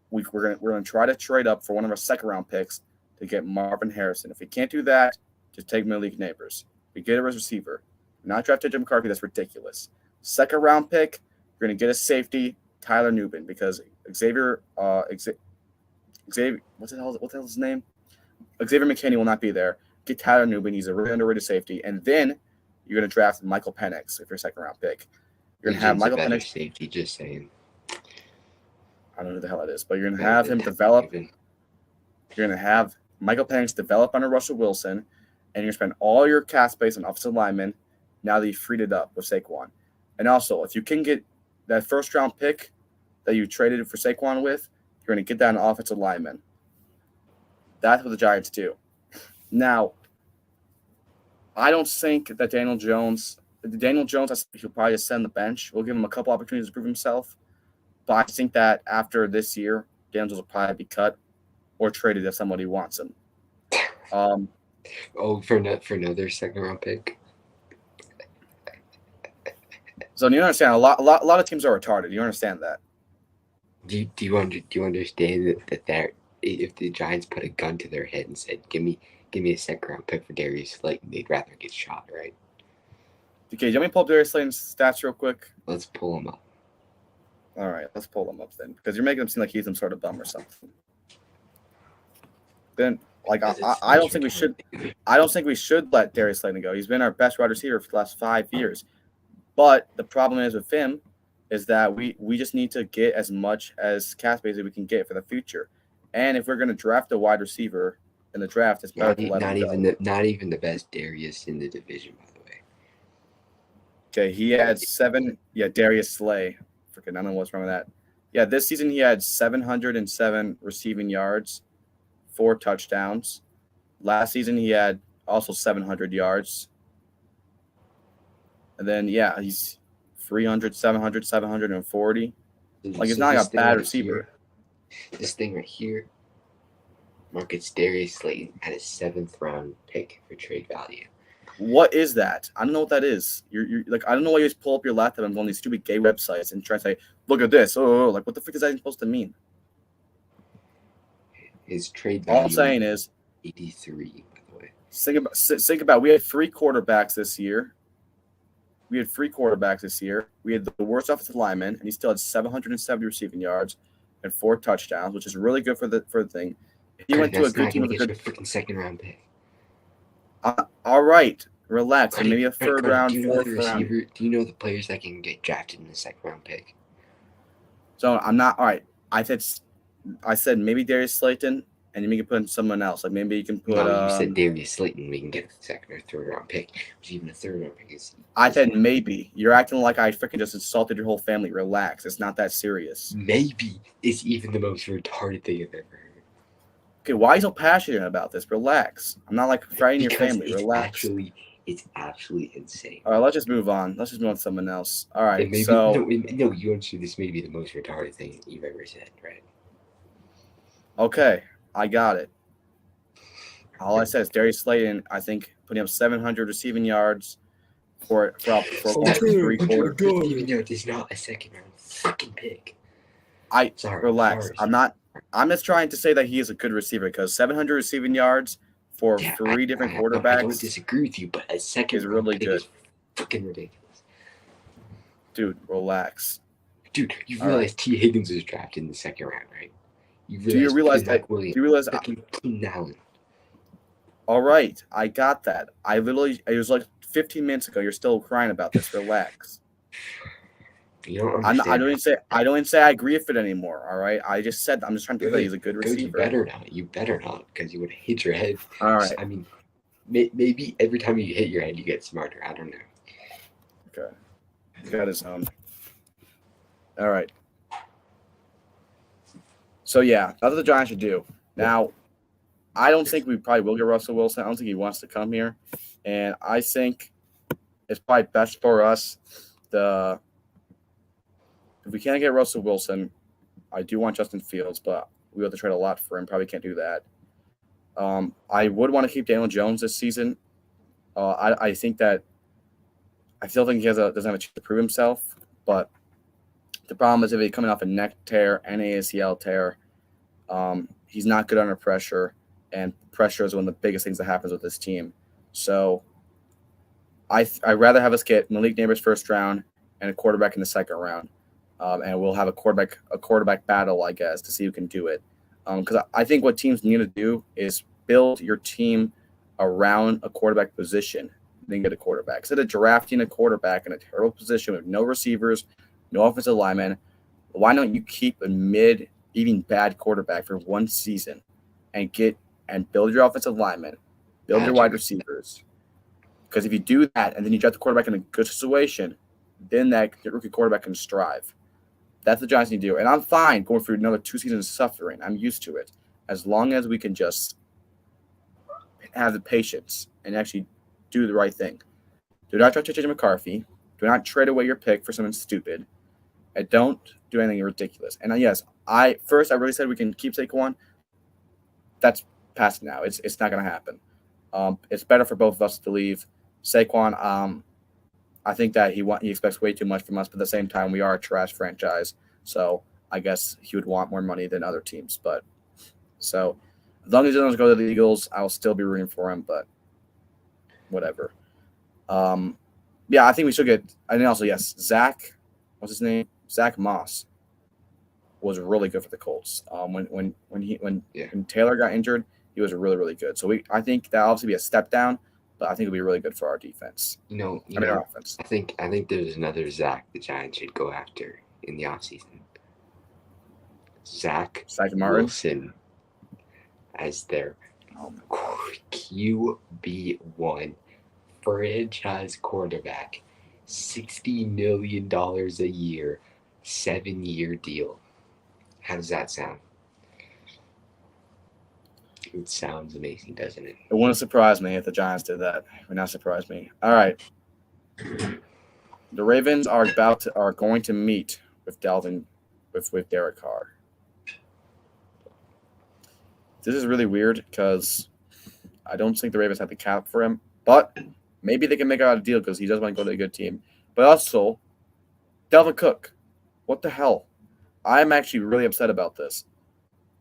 we're gonna try to trade up for one of our 2nd-round picks to get Marvin Harrison. If we can't do that, just take Malik Neighbors. We get a receiver. Not drafted Jim McCarthy. That's ridiculous. 2nd-round pick, we're gonna get a safety, Tyler Nubin, because Xavier, what's the hell his name? Xavier McKinney will not be there. Get Tyler Nubin. He's a really underrated safety. And then you're going to draft Michael Penix if you're a 2nd-round pick. You're going to have Michael Penix. Safety, just saying. I don't know who the hell it is, but you're going to have him develop. You're going to have Michael Penix develop under Russell Wilson, and you're going to spend all your cap space on offensive linemen now that you've freed it up with Saquon. And also, if you can get that 1st-round pick that you traded for Saquon with, you're going to get that on offensive linemen. That's what the Giants do. Now, I don't think that Daniel Jones, he'll probably just sit on the bench. We'll give him a couple opportunities to prove himself. But I think that after this year, Daniel Jones will probably be cut or traded if somebody wants him. For another 2nd-round pick. So you understand, a lot of teams are retarded. You understand that? Do you understand that if the Giants put a gun to their head and said, give me a second round pick for Darius Slayton, they'd rather get shot, right? Okay, do you want me to pull up Darius Slayton's stats real quick? Let's pull him up. All right, let's pull him up then, because you're making him seem like he's some sort of bum or something. Then, like, I don't think we should. I don't think we should let Darius Slayton go. He's been our best wide receiver for the last 5 years. But the problem is with him is that we just need to get as much as cap space as we can get for the future. And if we're going to draft a wide receiver in the draft, it's better to let him go. Not even the best Darius in the division, by the way. Okay, he had 7. Yeah, Darius Slay. Freaking, I don't know what's wrong with that. Yeah, this season he had 707 receiving yards, 4 touchdowns. Last season he had also 700 yards. And then, yeah, he's 300, 700, 740. Like, he's not like a bad receiver. This thing right here markets Darius Slayton at a 7th round pick for trade value. What is that? I don't know what that is. You're like, I don't know why you just pull up your laptop and go on these stupid gay websites and try to say, look at this. Oh, like, what the frick is that even supposed to mean? His trade value. All I'm saying is 83, by the way. Think about we had 3 quarterbacks this year. We had the worst offensive lineman, and he still had 770 receiving yards and 4 touchdowns, which is really good for the thing. He went to a good team with a good All right, relax. And maybe a 3rd round, do you know 4th the round. receiver? Do you know the players that can get drafted in the 2nd round pick? So I'm not all right. I said maybe Darius Slayton, and you can put in someone else. Like maybe you can put. No, you said Darius Slayton. We can get a 2nd or 3rd round pick, which even a 3rd round pick is. I said maybe. You're acting like I freaking just insulted your whole family. Relax. It's not that serious. Maybe is even the most retarded thing I've ever heard. Okay, why are you so passionate about this? Relax. I'm not like frightening your family. Relax. It's actually insane. All right, let's just move on. Let's just move on to someone else. All right, maybe, so no, you understand this may be the most retarded thing you've ever said, right? Okay, I got it. All I said is Darius Slayton, I think, putting up 700 receiving yards for 3 quarters. Even though it's not a 2nd round fucking pick. Relax. Sorry. I'm just trying to say that he is a good receiver because 700 receiving yards for 3 different quarterbacks. I don't disagree with you, but a 2nd is really good. Is fucking ridiculous. Dude, relax. Dude, you realize T. Higgins was drafted in the 2nd round, right? Do you realize that? Keenan Allen. All right, I got that. It was like 15 minutes ago. You're still crying about this. Relax. You don't understand. I don't even say I agree with it anymore. All right, I just said I'm just trying to say he's a good receiver. You better not, because you would hit your head. All right. I mean, maybe every time you hit your head, you get smarter. I don't know. Okay. He's got his own. All right. So yeah, that's what the Giants should do. Now, I don't think we probably will get Russell Wilson. I don't think he wants to come here, and I think it's probably best for us. If we can't get Russell Wilson, I do want Justin Fields, but we have to trade a lot for him. Probably can't do that. I would want to keep Daniel Jones this season. I think that I still think he doesn't have a chance to prove himself, but the problem is if he's coming off a neck tear and an ACL tear, he's not good under pressure, and pressure is one of the biggest things that happens with this team. So I'd rather have us get Malik Neighbors 1st round and a quarterback in the 2nd round. And we'll have a quarterback battle, I guess, to see who can do it. Because I think what teams need to do is build your team around a quarterback position, then get a quarterback. Instead of drafting a quarterback in a terrible position with no receivers, no offensive linemen, why don't you keep a mid, even bad quarterback for 1 season and build your offensive linemen, build your wide receivers? Because if you do that and then you draft the quarterback in a good situation, then that rookie quarterback can strive. That's what the Giants need to do. And I'm fine going through another 2 seasons of suffering. I'm used to it. As long as we can just have the patience and actually do the right thing. Do not try to change McCarthy. Do not trade away your pick for something stupid. And don't do anything ridiculous. And yes, I really said we can keep Saquon. That's past now. It's not going to happen. It's better for both of us to leave. Saquon, I think that he expects way too much from us, but at the same time, we are a trash franchise. So I guess he would want more money than other teams. But so as long as he doesn't go to the Eagles, I'll still be rooting for him. But whatever. Yeah, I think we should get. And also, yes, Zach. What's his name? Zach Moss was really good for the Colts. When Taylor got injured, he was really, really good. So I think that obviously be a step down, but I think it'll be really good for our defense. Our offense. I think there's another Zach the Giants should go after in the offseason. Zach Wilson as their QB1 franchise quarterback, $60 million a year, 7-year deal. How does that sound? It sounds amazing, doesn't it? It wouldn't surprise me if the Giants did that. It would not surprise me. All right. The Ravens are going to meet with with Derek Carr. This is really weird because I don't think the Ravens have the cap for him, but maybe they can make out a deal because he does want to go to a good team. But also, Dalvin Cook, what the hell? I'm actually really upset about this.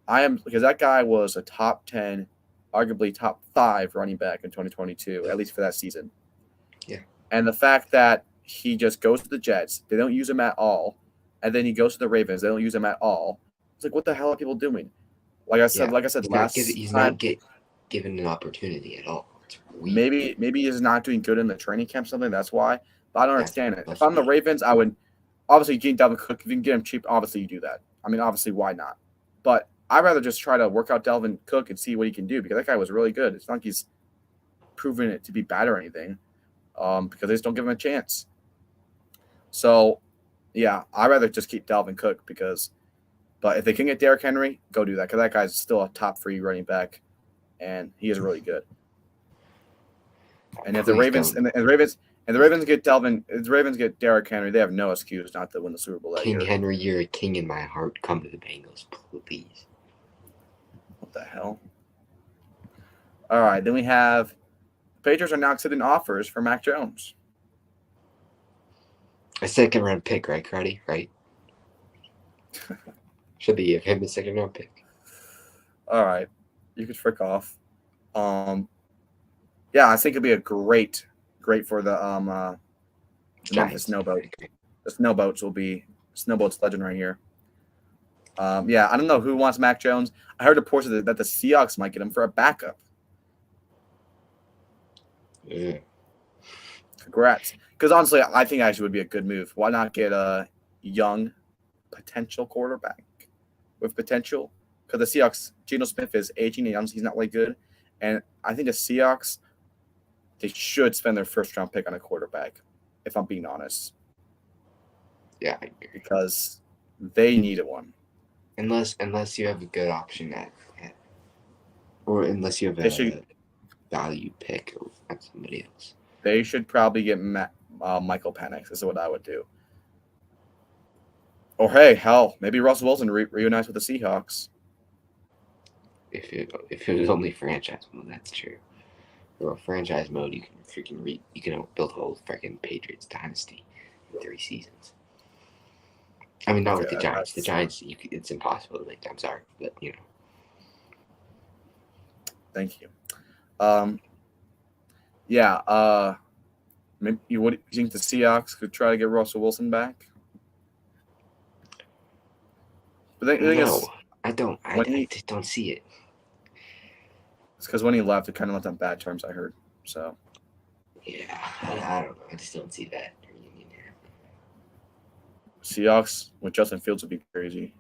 Because that guy was a top 10, arguably top 5 running back in 2022, at least for that season. Yeah. And the fact that he just goes to the Jets, they don't use him at all, and then he goes to the Ravens, they don't use him at all. It's like, what the hell are people doing? Like I said, he's not given an opportunity at all. It's weird. Maybe he's not doing good in the training camp, something. That's why. But I don't understand it. If I'm the Ravens, I would obviously get Dalvin Cook. If you can get him cheap, obviously you do that. I mean, obviously, why not? But I'd rather just try to work out Dalvin Cook and see what he can do because that guy was really good. It's not like he's proven it to be bad or anything because they just don't give him a chance. So, yeah, I'd rather just keep Dalvin Cook but if they can get Derrick Henry, go do that because that guy's still a top 3 running back, and he is really good. And if the Ravens and the Ravens get Derrick Henry, they have no excuse not to win the Super Bowl that year. King Henry, you're a king in my heart. Come to the Bengals, please. What the hell? All right, then we have the Patriots are now accepting offers for Mac Jones. A second-round pick, right, Cruddy? Right? Should they give him a second-round pick? All right, you could frick off. Yeah, I think it'd be a great for the Memphis Snowboat. The Snowboat's legend right here. Yeah, I don't know who wants Mac Jones. I heard reports that the Seahawks might get him for a backup. Yeah. Congrats. Because honestly, I think actually would be a good move. Why not get a young potential quarterback with potential? Because the Seahawks, Geno Smith is aging and he's not really good. And I think the Seahawks, they should spend their first-round pick on a quarterback, if I'm being honest. Yeah, I agree. Because they needed one. Unless you have a good option or unless you have a value pick at somebody else. They should probably get Michael Penix. This is what I would do. Or hey, hell, maybe Russell Wilson reunites with the Seahawks. If it was only franchise mode, that's true. Or franchise mode, you can build a whole freaking Patriots dynasty in 3 seasons. I mean, not with the Giants. The Giants, it's impossible to make that. I'm sorry, but Thank you. Yeah. Maybe, what do you think the Seahawks could try to get Russell Wilson back? But I don't. I just don't see it. It's because when he left, it kind of left on bad terms, I heard. So. Yeah, I don't know. I just don't see that reunion happening. Seahawks with Justin Fields would be crazy.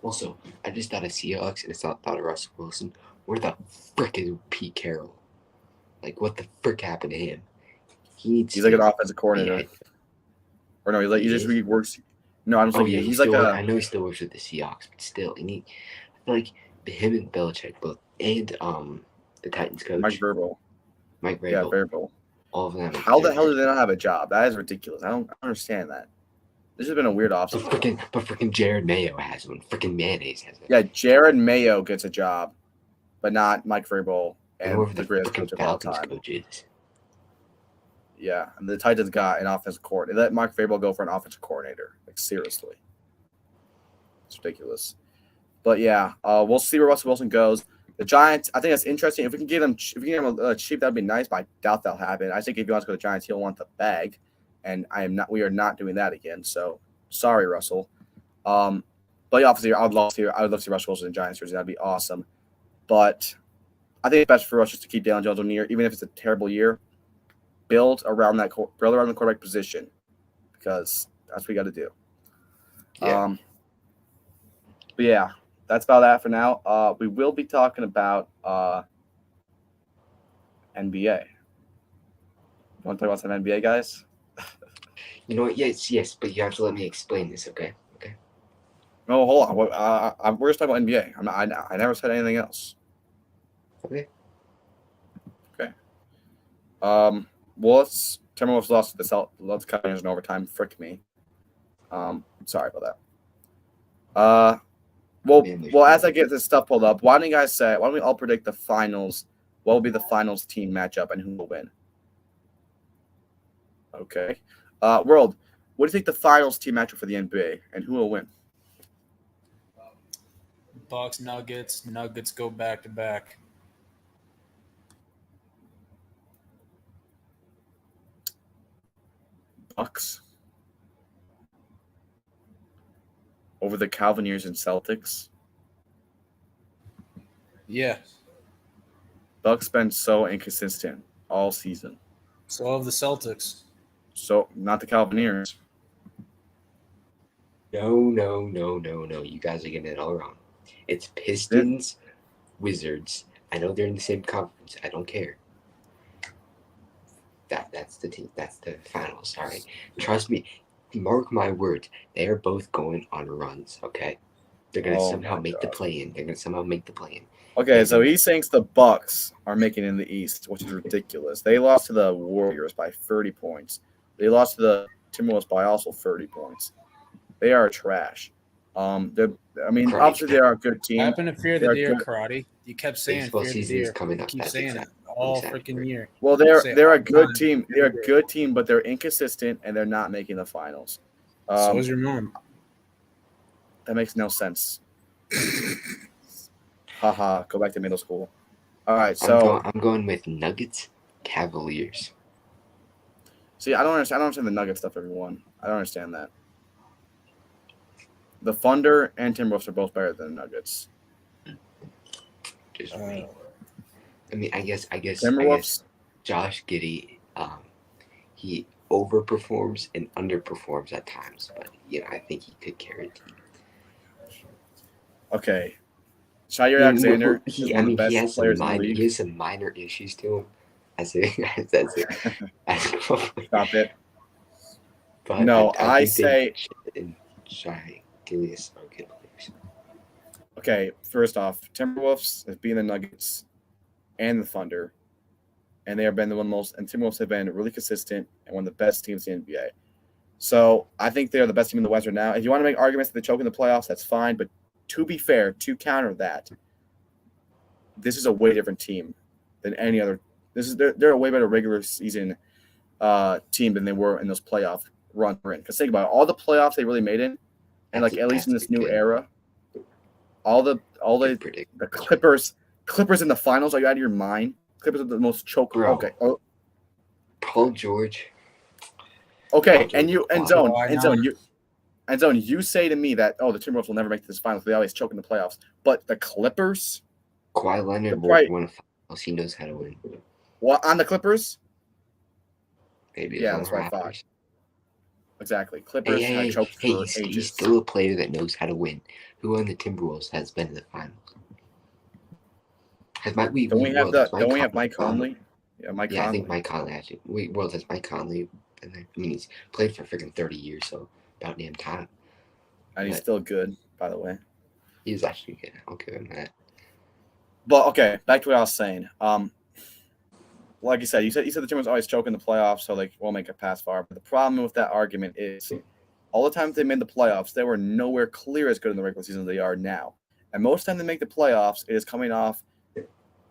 Also, I just thought of Seahawks and I thought of Russell Wilson. Where the frick is Pete Carroll? Like, what the frick happened to him? He's like an offensive coordinator. Yeah. Or no, he just really works. No, I'm saying he's like I know he still works with the Seahawks, but still, I feel like him and Belichick both, and the Titans coach Mike Vrabel. Yeah, Vrabel. All of them. How the hell do they not have a job? That is ridiculous. I don't understand that. This has been a weird offseason. But freaking Jared Mayo has one. Freaking Mayonnaise has it. Yeah, Jared Mayo gets a job, but not Mike Vrabel and the greatest coach of all time. Coaches. Yeah, and the Titans got an offensive coordinator. They let Mike Vrabel go for an offensive coordinator. Like, seriously. It's ridiculous. But yeah, we'll see where Russell Wilson goes. The Giants, I think that's interesting. If we can give him cheap, that'd be nice. But I doubt that'll happen. I think if he wants to go to the Giants, he'll want the bag, and I am not. We are not doing that again. So sorry, Russell. But yeah, obviously, I would love to see Russell Wilson in the Giants jersey. That'd be awesome. But I think it's best for us just to keep Daniel Jones near, even if it's a terrible year. Build around the quarterback position, because that's what we got to do. Yeah. But yeah, that's about that for now. We will be talking about NBA. You want to talk about some NBA, guys? You know what? Yes, but you have to let me explain this, okay? Okay. No, hold on. We're just talking about NBA. I never said anything else. Okay. Well, Timberwolves lost to the Cavaliers in overtime. Frick me. Sorry about that. Well, as I get this stuff pulled up, why don't we all predict the finals? What will be the finals team matchup and who will win? Okay. World, what do you think the finals team matchup for the NBA and who will win? Bucks, Nuggets. Nuggets go back to back. Bucks over the Cavaliers and Celtics. Yeah. Bucks been so inconsistent all season. So have the Celtics. So not the Cavaliers. No. You guys are getting it all wrong. It's Pistons, Wizards. I know they're in the same conference. I don't care. That's the team. That's the finals. All right. Trust me. Mark my words. They are both going on runs. Okay. They're gonna somehow make the play-in. Okay, so he thinks the Bucks are making it in the East, which is ridiculous. They lost to the Warriors by 30 points. They lost to the Timberwolves by also 30 points. They are trash. Obviously they are a good team. I happen to fear the deer, karate. You kept saying Baseball fear the season is deer. coming up. Keep That's saying exactly- it all exactly freaking right. year. Well, they're a good team. They're a good team, but they're inconsistent and they're not making the finals. So is your mom. That makes no sense. Haha, go back to middle school. All right, so I'm going with Nuggets, Cavaliers. see, I don't understand the Nugget stuff, everyone. I don't understand that. The Thunder and Timberwolves are both better than the Nuggets. Just me. I mean, I guess Timberwolves. Josh Giddey, he overperforms and underperforms at times, but I think he could carry a team. Okay, Shai Alexander He is one of the best players in the league. He has some minor issues to him. Stop it. But No, I say. And Shai Gilgeous are good players. Okay, first off, Timberwolves has been the Nuggets and the Thunder, and they have been the one most. And Timberwolves have been really consistent and one of the best teams in the NBA. So I think they are the best team in the West right now. If you want to make arguments that they choke in the playoffs, that's fine. But to be fair, to counter that, this is a way different team than any other. They're a way better regular season team than they were in those playoff runs we're in. Because think about it, all the playoffs they really made in, and at least in this new era, all the Clippers in the finals. Are you out of your mind? Clippers are the most choke. Bro. Okay. Paul George. Okay, Zone, you say to me that the Timberwolves will never make this finals. They always choke in the playoffs. But the Clippers, Kawhi Leonard won a finals. He knows how to win. What on the Clippers? Maybe that's what I thought. Exactly, Clippers have choked for ages. He's still a player that knows how to win. Who on the Timberwolves has been in the finals? Don't we have Mike Conley? Yeah, Mike Conley. I think Mike Conley actually. Has Mike Conley been there? I mean, he's played for freaking 30 years, so about damn time. And he's still good, by the way. He's actually good. I'll give him that. But okay, back to what I was saying. Like you said the Timberwolves always choke in the playoffs, so they won't make it past far. But the problem with that argument is, all the times they made the playoffs, they were nowhere clear as good in the regular season as they are now. And most of the time they make the playoffs, it is coming off.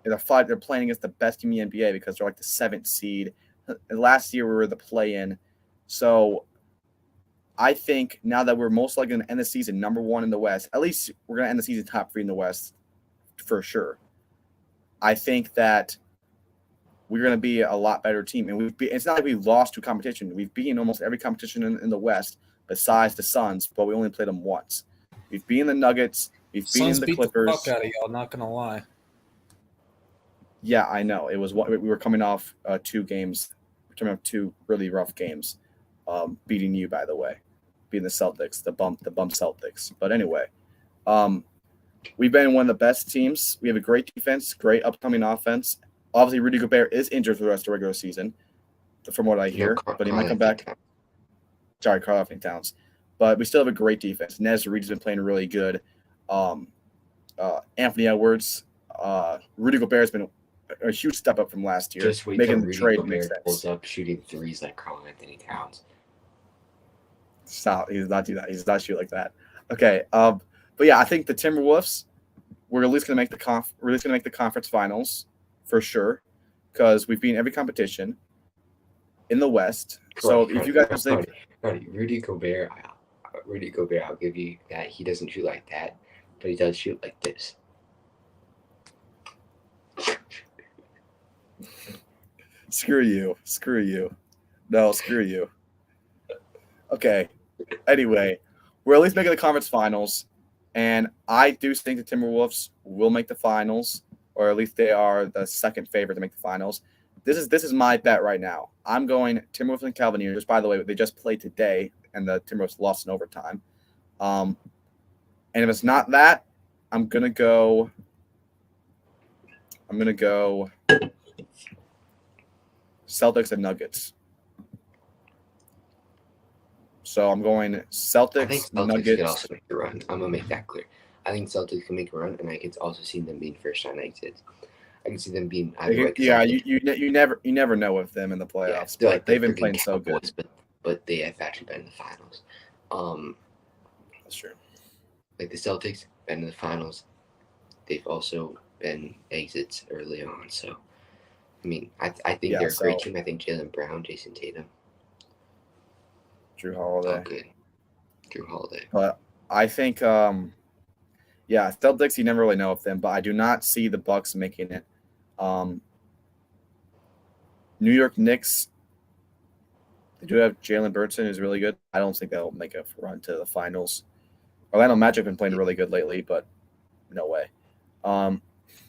They're playing against the best team in the NBA because they're like the 7th seed. Last year we were the play-in, so I think now that we're most likely going to end the season number 1 in the West, at least we're going to end the season top 3 in the West for sure. I think that we're going to be a lot better team. And it's not like we lost to competition. We've beaten almost every competition in the West besides the Suns, but we only played them once. We've beaten the Nuggets. We've Suns beaten the beat Clippers. the fuck out of y'all, not going to lie. Yeah, I know. It was we were coming off 2 games, coming off 2 really rough games, beating you, by the way, beating the Celtics, the bump Celtics. But anyway, we've been one of the best teams. We have a great defense, great upcoming offense. Obviously, Rudy Gobert is injured for the rest of the regular season, from what I hear, but he might come back. Sorry, Karl-Anthony Towns. But we still have a great defense. Nez Reid's been playing really good. Anthony Edwards, Rudy Gobert's been a huge step up from last year. Just wait making till the Rudy trade Gobert makes sense. pulls up shooting threes like Karl-Anthony Towns. Stop. He's not do that. He's not shoot like that. Okay. But yeah, I think the Timberwolves, we're at least going to make the conference finals for sure, because we've beaten every competition in the West. So if you guys think Rudy Gobert, I'll give you that. He doesn't shoot like that, but he does shoot like this. Screw you. No, screw you. Okay. Anyway, we're at least making the conference finals, and I do think the Timberwolves will make the finals, or at least they are the second favorite to make the finals. This is my bet right now. I'm going Timberwolves and Cavaliers. By the way, they just played today, and the Timberwolves lost in overtime. And if it's not that, I'm gonna go Celtics and Nuggets. So I'm going Celtics, I think Celtics Nuggets. can also make a run. I'm gonna make that clear. I think Celtics can make a run, and I can also see them being first round exits. I can see them being either like you never know with them in the playoffs. Yeah, but they've been playing so good. But they have actually been in the finals. That's true. Like the Celtics been in the finals. They've also been exits early on. So I mean, I think they're a great team. I think Jaylen Brown, Jason Tatum, Drew Holiday. all good. Drew Holiday. But I think Celtics, you never really know of them, but I do not see the Bucks making it. New York Knicks, they do have Jalen Brunson, who's really good. I don't think they'll make a run to the finals. Orlando Magic have been playing really good lately, but no way.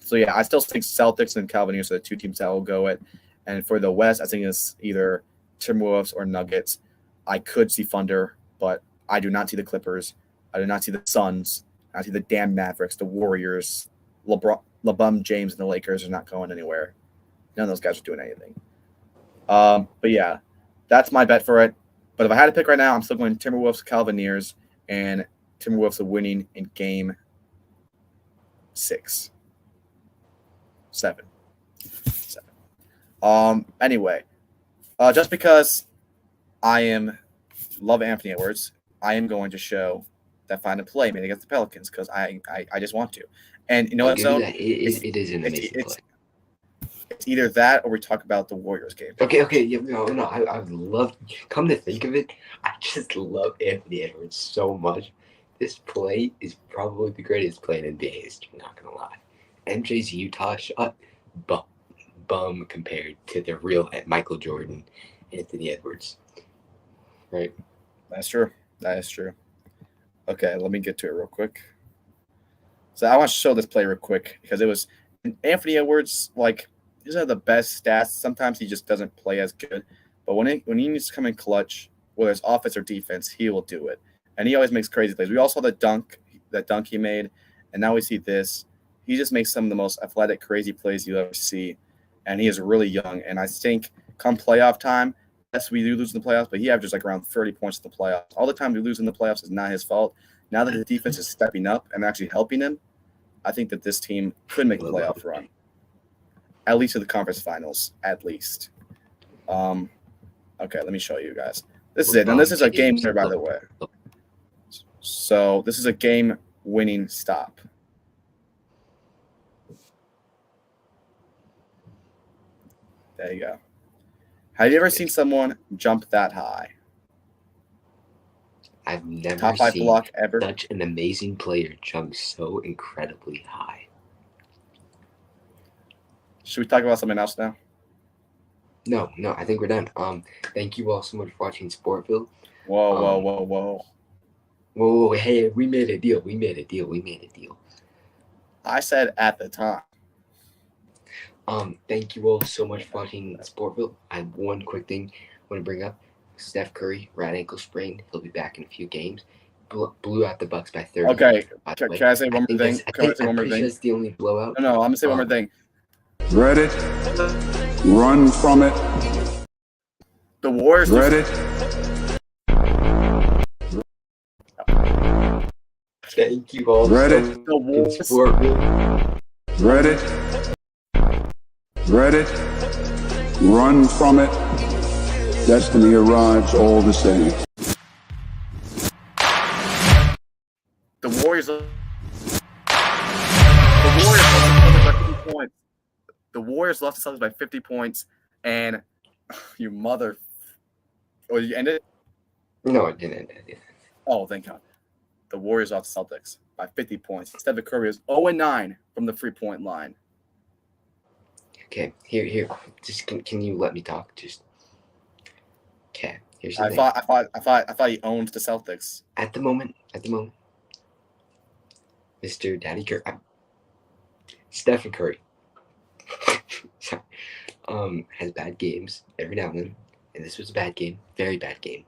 So yeah, I still think Celtics and Cavaliers are the 2 teams that will go it. And for the West, I think it's either Timberwolves or Nuggets. I could see Thunder, but I do not see the Clippers. I do not see the Suns. I see the damn Mavericks, the Warriors, LeBron James, and the Lakers are not going anywhere. None of those guys are doing anything. But yeah, that's my bet for it. But if I had to pick right now, I'm still going Timberwolves, Cavaliers, and Timberwolves are winning in game 7. Anyway, just because I love Anthony Edwards, I am going to show that Find and Play made against the Pelicans because I just want to. And you know what, Zone? It is an amazing play. It's either that or we talk about the Warriors game. Okay. Yeah, no. I would love. Come to think of it, I just love Anthony Edwards so much. This play is probably the greatest play in NBA history. Not gonna lie. MJ's Utah shot, bum compared to the real Michael Jordan, Anthony Edwards. Right. That's true. That is true. Okay, let me get to it real quick. So I want to show this play real quick because it was Anthony Edwards. Like, he doesn't have the best stats. Sometimes he just doesn't play as good. But when he needs to come in clutch, whether it's offense or defense, he will do it. And he always makes crazy plays. We all saw that dunk he made, and now we see this. He just makes some of the most athletic, crazy plays you ever see. And he is really young. And I think come playoff time, yes, we do lose in the playoffs, but he averages like around 30 points in the playoffs. All the time we lose in the playoffs is not his fault. Now that the defense is stepping up and actually helping him, I think that this team could make a playoff run. At least to the conference finals, at least. Okay, let me show you guys. This is it. And this is a game winner, by the way. So this is a game-winning stop. There you go. Have you ever seen someone jump that high? I've never Top 5 seen block ever. such an amazing player jump so incredibly high. Should we talk about something else now? No, I think we're done. Thank you all so much for watching Sportville. Whoa. Whoa, hey, we made a deal. I said at the time. Thank you all so much for watching Sportville. I have one quick thing I want to bring up. Steph Curry, right ankle sprain. He'll be back in a few games. Blew out the Bucks by 30. Okay, can I say one more thing? I'm pretty sure it's the only blowout. No, I'm going to say one more thing. Read it. Run from it. The Warriors. Read it. Thank you all Read so it. much The for Warriors. Sportville. Read it. Read it. Run from it. Destiny arrives all the same. The Warriors. The Warriors lost by 50 points. The Warriors lost to Celtics by 50 points, and you mother. Oh, you end it? No, it didn't. Oh, thank God. The Warriors lost to Celtics by 50 points. Stephen Curry is 0-9 from the 3-point line. Okay, here. Just can you let me talk? Just okay. Here's the I thing. thought he owned the Celtics. At the moment, Mr. Daddy Curry, Stephen Curry, has bad games every now and then, and this was a bad game, very bad game.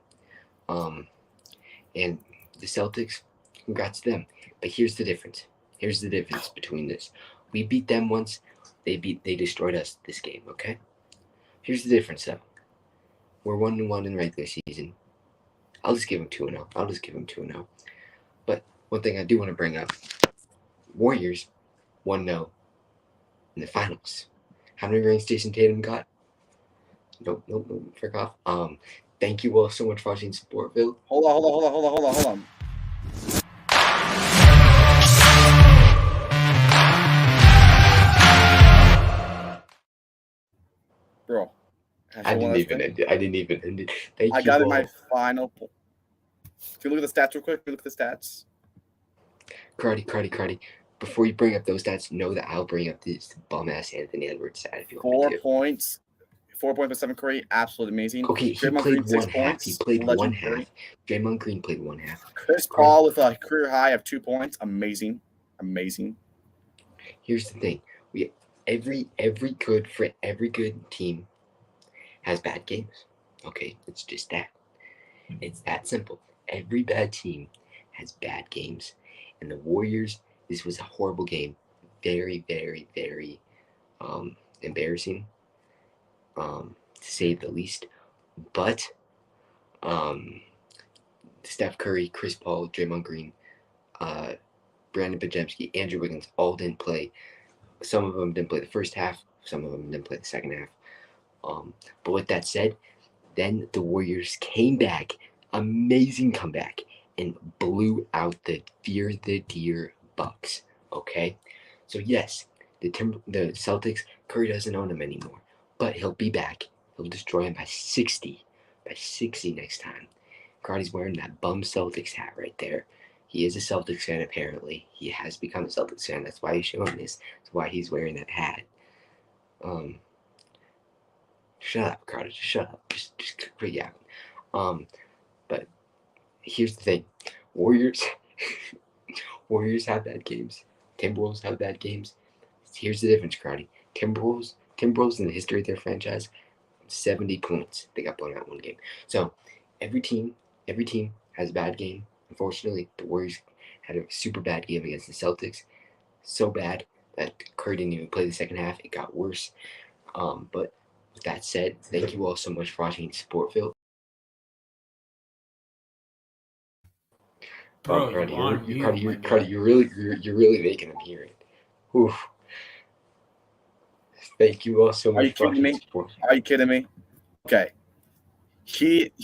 And the Celtics, congrats to them. But here's the difference. Here's the difference between this. We beat them once. They destroyed us this game. Okay. Here's the difference, though. We're 1-1 in regular season. I'll just give them 2-0. But one thing I do want to bring up: Warriors 1-0 in the finals. How many rings Jason Tatum got? Nope. Frick off. Thank you all so much for watching Sportville. Hold on. Bro, I didn't even end it. Thank you. I got all. in my final. Can you look at the stats real quick? Look at the stats. Karate. Before you bring up those stats, know that I'll bring up this bum ass Anthony Edwards stat if you want 4 me to. points. 4 points by Stephen Curry. Absolutely amazing. Okay, he Draymond played Green, 6 one half. points. He played legendary. 1 half. Draymond Green played 1 half. Chris Paul with a career high of 2 points. Amazing. Here's the thing: every good team has bad games. Okay, it's just that. It's that simple. Every bad team has bad games, and the Warriors. This was a horrible game. Very, very, very embarrassing, to say the least. But Steph Curry, Chris Paul, Draymond Green, Brandon Podziemski, Andrew Wiggins all didn't play. Some of them didn't play the first half. Some of them didn't play the second half. But with that said, then the Warriors came back, amazing comeback, and blew out the Fear the Deer Bucks. Okay, so yes, the Celtics, Curry doesn't own them anymore, but he'll be back. He'll destroy him by 60 next time. Cardi's wearing that bum Celtics hat right there. He is a Celtics fan apparently. He has become a Celtics fan. That's why he's showing this. That's why he's wearing that hat. Shut up, Carter. Just shut up. Just quit yapping. But here's the thing: Warriors have bad games. Timberwolves have bad games. Here's the difference, Cardi. Timberwolves in the history of their franchise, 70 points. They got blown out one game. So every team has a bad game. Unfortunately, the Warriors had a super bad game against the Celtics. So bad that Curry didn't even play the second half. It got worse. But with that said, thank you all so much for watching Sportville. Bro, you're really making them hear it. Oof. Thank you all so much for watching Sportville. Are you kidding me? Okay.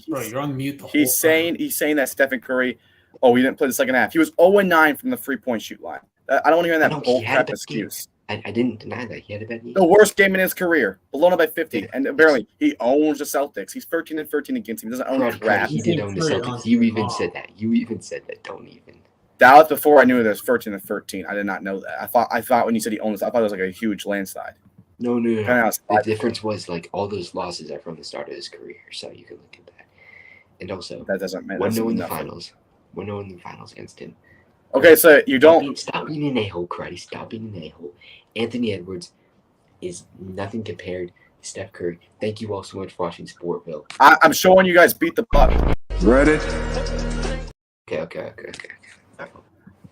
Bro, you're on mute the whole He's time. saying that Stephen Curry, he didn't play the second half. He was 0-9 from the 3-point shoot line. I don't want to hear that bullcrap excuse. I didn't deny that he had a bad knee. The worst game in his career, blown up by 50, and apparently he owns the Celtics. He's 13-13 against him. He doesn't own crap. He did own the Celtics. You even said that. Don't even. That was before I knew there was 13-13. I did not know that. I thought when you said he owns, I thought it was like a huge landslide. No. Kinda The difference was like all those losses are from the start of his career, so you can look at that. And also, that doesn't matter. 1-0 in the finals. 1-0 in the finals against him. Okay, so you don't stop being an a-hole, Christ. Stop being an a-hole. Anthony Edwards is nothing compared to Steph Curry. Thank you all so much for watching Sportville. I'm showing you guys beat the Bucks. Reddit. Okay.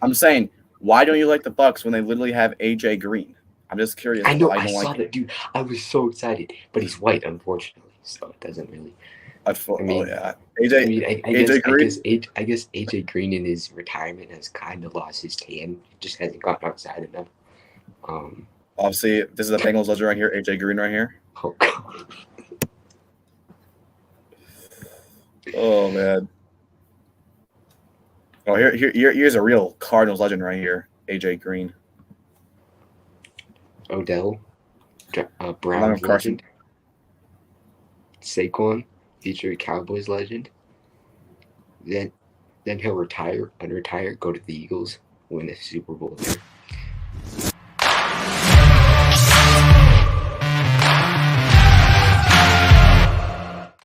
I'm saying, why don't you like the Bucks when they literally have AJ Green? I'm just curious. I know. Why I you don't saw like that, dude. I was so excited, but he's white, unfortunately, so it doesn't really. Yeah. AJ Green. I guess AJ Green in his retirement has kind of lost his tan. Just hasn't gotten outside enough. Obviously, this is the Bengals legend right here. AJ Green right here. Oh God. Oh man. Oh, here's a real Cardinals legend right here. AJ Green. Odell, Browns legend. Saquon, future Cowboys legend. Then he'll unretire, go to the Eagles, win a Super Bowl there.